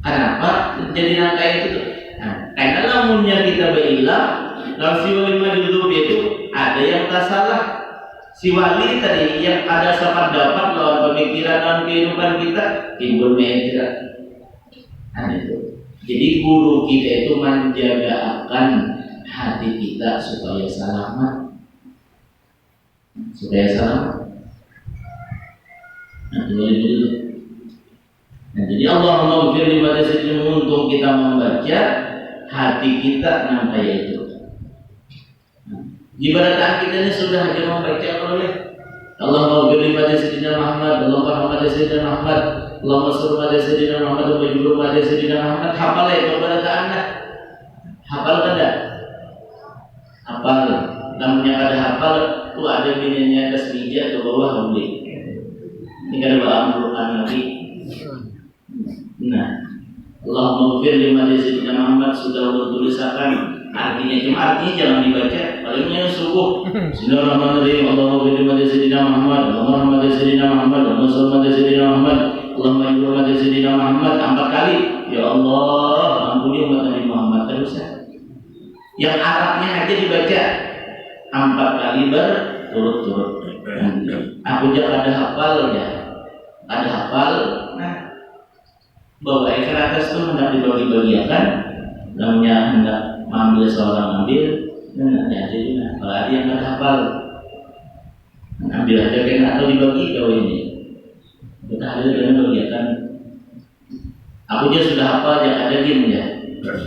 A: kenapa jadi nangka itu? Nah, karena lamunnya kita berilah, kalau si wali majdzub itu ada yang tak salah. Si wali tadi yang ada sahabat dapat lawan pemikiran dan kehidupan kita timbul mengira. Nah itu. Jadi guru kita itu menjaga akan hati kita supaya selamat. Nah, jadi Allahumma ghfir li madasihim untuk kita membaca hati kita namanya itu. Ibarat kita ini sudah aja membaca oleh Allahumma ghfir li madasihim Muhammad, Allahumma madasihim Muhammad, Allahumma sur madasihim Muhammad, wa jibur madasihim Muhammad. Hafal ya ibarat anak. Hafal kada? Hafal. Namanya kada hafal itu ada bininya atas meja ke bawah boleh. Ini kan Al-Quran Nabi. Nah, Allahumma ghfir li madasihina Muhammad sudah bertulisakan artinya cuma artinya jangan dibaca palingnya subuh. Bismillahirrahmanirrahim. Allahumma ghfir li madasihina Muhammad, Allahumma madasihina Muhammad, Allahumma madasihina Muhammad, Allahumma ghfir madasihina Muhammad 4 kali. Ya Allah, ampuni umat Nabi Muhammad terus ya. Yang Arabnya aja dibaca 4 kali berturut-turut. Aku jangan ada hafal ya. Ada hafal, nah bawa ke atas itu hendak dibagi-bagiakan, namanya hendak mengambil seorang ambil, dan ada juga. Kalau ada yang ada hafal, ambil aja kena atau dibagi kau ini. Kita ada dengan bagiakan. Aku juga sudah hafal yang ada game ya,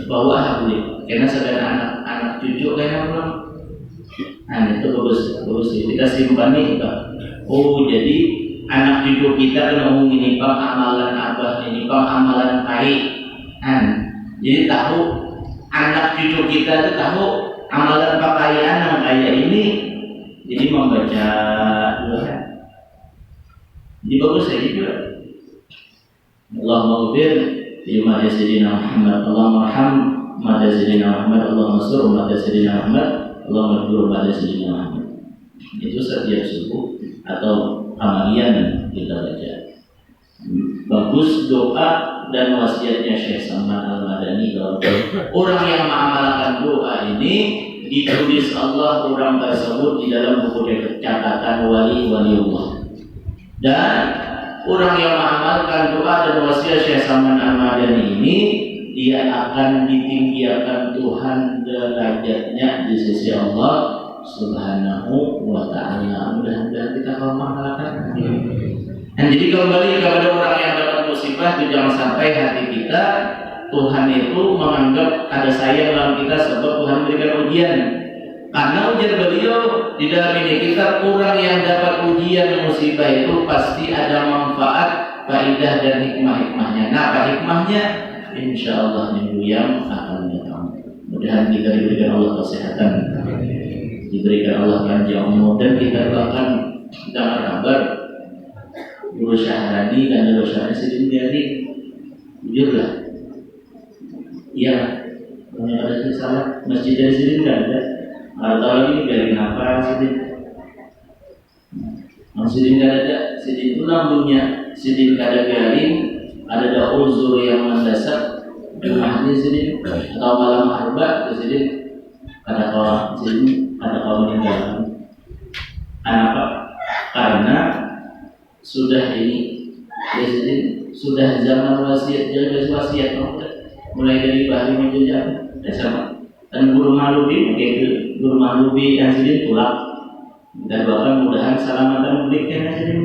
A: bawa hafal. Karena sedang anak cucu kayaknya belum. Nah itu bagus. Kita simpan nih, Pak. Oh jadi anak cucu kita kena ini pak amalan abah ini pak amalan baik. Jadi tahu anak cucu kita itu tahu amalan pakaian yang kayak ini. Jadi membaca juga kan. Jadi bagus ya juga. Allahumma ghfir li madasihina Muhammad, Allahumma arham madasihina Muhammad, Allahumma sur madasihina Muhammad, Allahumma ghfir madasihina Muhammad. Itu setiap subuh atau amalian kita baca. Bagus doa dan wasiatnya Syekh Salman Al-Madani kalau orang yang mengamalkan doa ini ditulis Allah orang tersebut di dalam buku catatan wali-waliullah. Dan orang yang mengamalkan doa dan wasiat Syekh Salman Al-Madani ini dia akan ditinggikan Tuhan derajatnya di sisi Allah Subhanahu wa ta'ala. Mudah-mudahan kita kalau mengamalkan. Dan jadi kembali kepada orang yang dapat musibah itu jangan sampai hati kita Tuhan itu menganggap ada sayang dalam kita sebab Tuhan berikan ujian. Karena ujian beliau di dalam ini kita orang yang dapat ujian musibah itu pasti ada manfaat, faidah dan hikmah-hikmahnya. Nah, apa hikmahnya? Insyaallah minggu yang akan datang. Mudah-mudahan kita diberikan Allah kesehatan, diberikan Allah panjang umur dan kita akan dengar kabar Guru Syahrani dan Guru Syahrani sedih dari jujurlah. Iya, kalau ada salah masjid dari sini tidak ada. Atau lagi dari apa sedih? Masjid tidak ada. Sedih itu lambungnya. Sedih kada garing. Ada uzur yang mendasar. Ahli sedih atau malam harba sedih. Ada kawan sedih. Ada kawan meninggal. Kenapa? Karena sudah ini sudah zaman wasiat jaga wasiat mulai dari bahari menjejak sama dan guru malubi yaitu guru malubi yang sedih pulang dan bahkan mudahan selamatan berikan sedih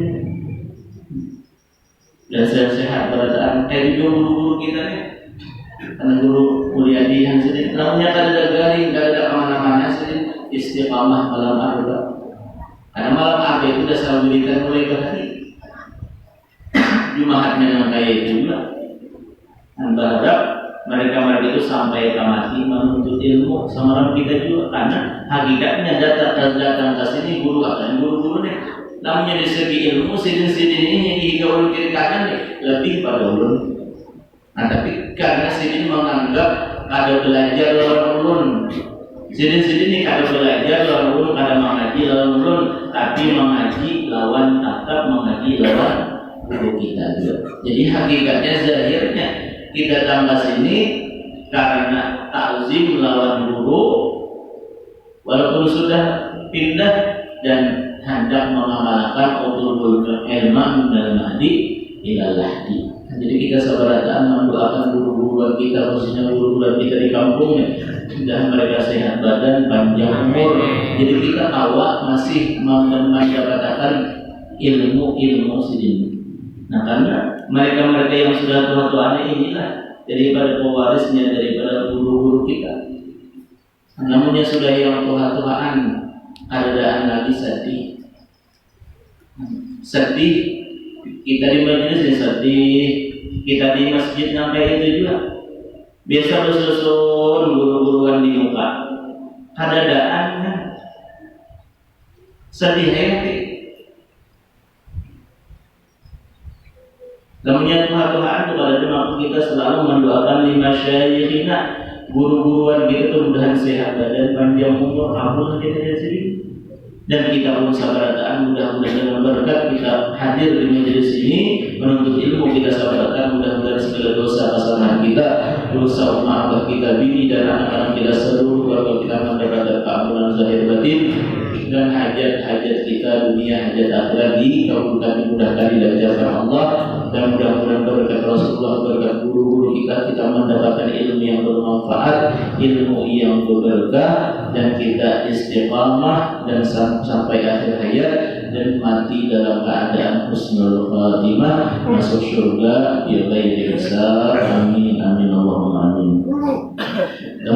A: dan sehat berataan kayak juga guru-guru kita nih karena guru Mulyadi yang sedih namanya kada ada garing kada ada kemana-mana sedih istiqamah malam arba karena malam arba itu sudah selalu berikan mulai ke hari Jumaatnya yang kayak itu juga berharap mereka itu sampai mati menuntut ilmu sama orang kita juga, karena hakikatnya datang ke sini guru-guru nih. Namun dari segi ilmu sidin ini yang dihigau dikirikakan lebih pada ulun. Nah, tapi karena sidin menganggap ada belajar lawan ulun, sidin ini ada belajar lawan ulun, ada mengaji lawan ulun, tapi mengaji lawan tatap, mengaji lawan guru kita juga. Jadi hakikatnya zahirnya kita tambah sini karena takzim lawan guru, walaupun sudah pindah dan hendak mengamalkan utul ilman dan mahdi ilal lahdi. Jadi kita sabarataan mendoakan guru-guru kita, khususnya guru-guru kita di kampungnya, dan mereka sehat badan, panjang umur. Jadi kita awak masih mendapatkan ilmu sidin. Nah, karena mereka yang sudah tua-tua inilah daripada pewarisnya, daripada guru-guru kita. Namun yang sudah yang tua-tuaan, adaan lagi sedih. Kita di majelis sedih, kita di masjid sampai itu juga. Biasa bersusun guru-guruan di muka. Adaan kan sedih hati. Namunnya Tuhan kepada jemaah kita selalu mendoakan lima syayikhina, guru-guruan kita itu mudahan sehat badan, panjang umur, ampun kita dari sini. Dan kita pun sabarataan mudah-mudahan dengan berkat kita hadir di majelis ini menuntut ilmu, kita sabarataan mudah-mudahan segala dosa kesalahan kita, dosa umat abah kita, bini dan anak-anak kita, seluruh keluarga kita mendapatkan keampunan zahir batin, dan hajat-hajat kita dunia, hajat akhirat dikabulkan, dimudahkan, dilancarkan Allah. Dan mudah-mudahan berkat Rasulullah, berkat guru-guru kita mendapatkan ilmu yang bermanfaat, ilmu yang berberkah, dan kita istiqamah dan sampai akhir hayat dan mati dalam keadaan husnul khatimah, masuk surga bi ghairi hisab. Amin amin Allahumma amin. Dan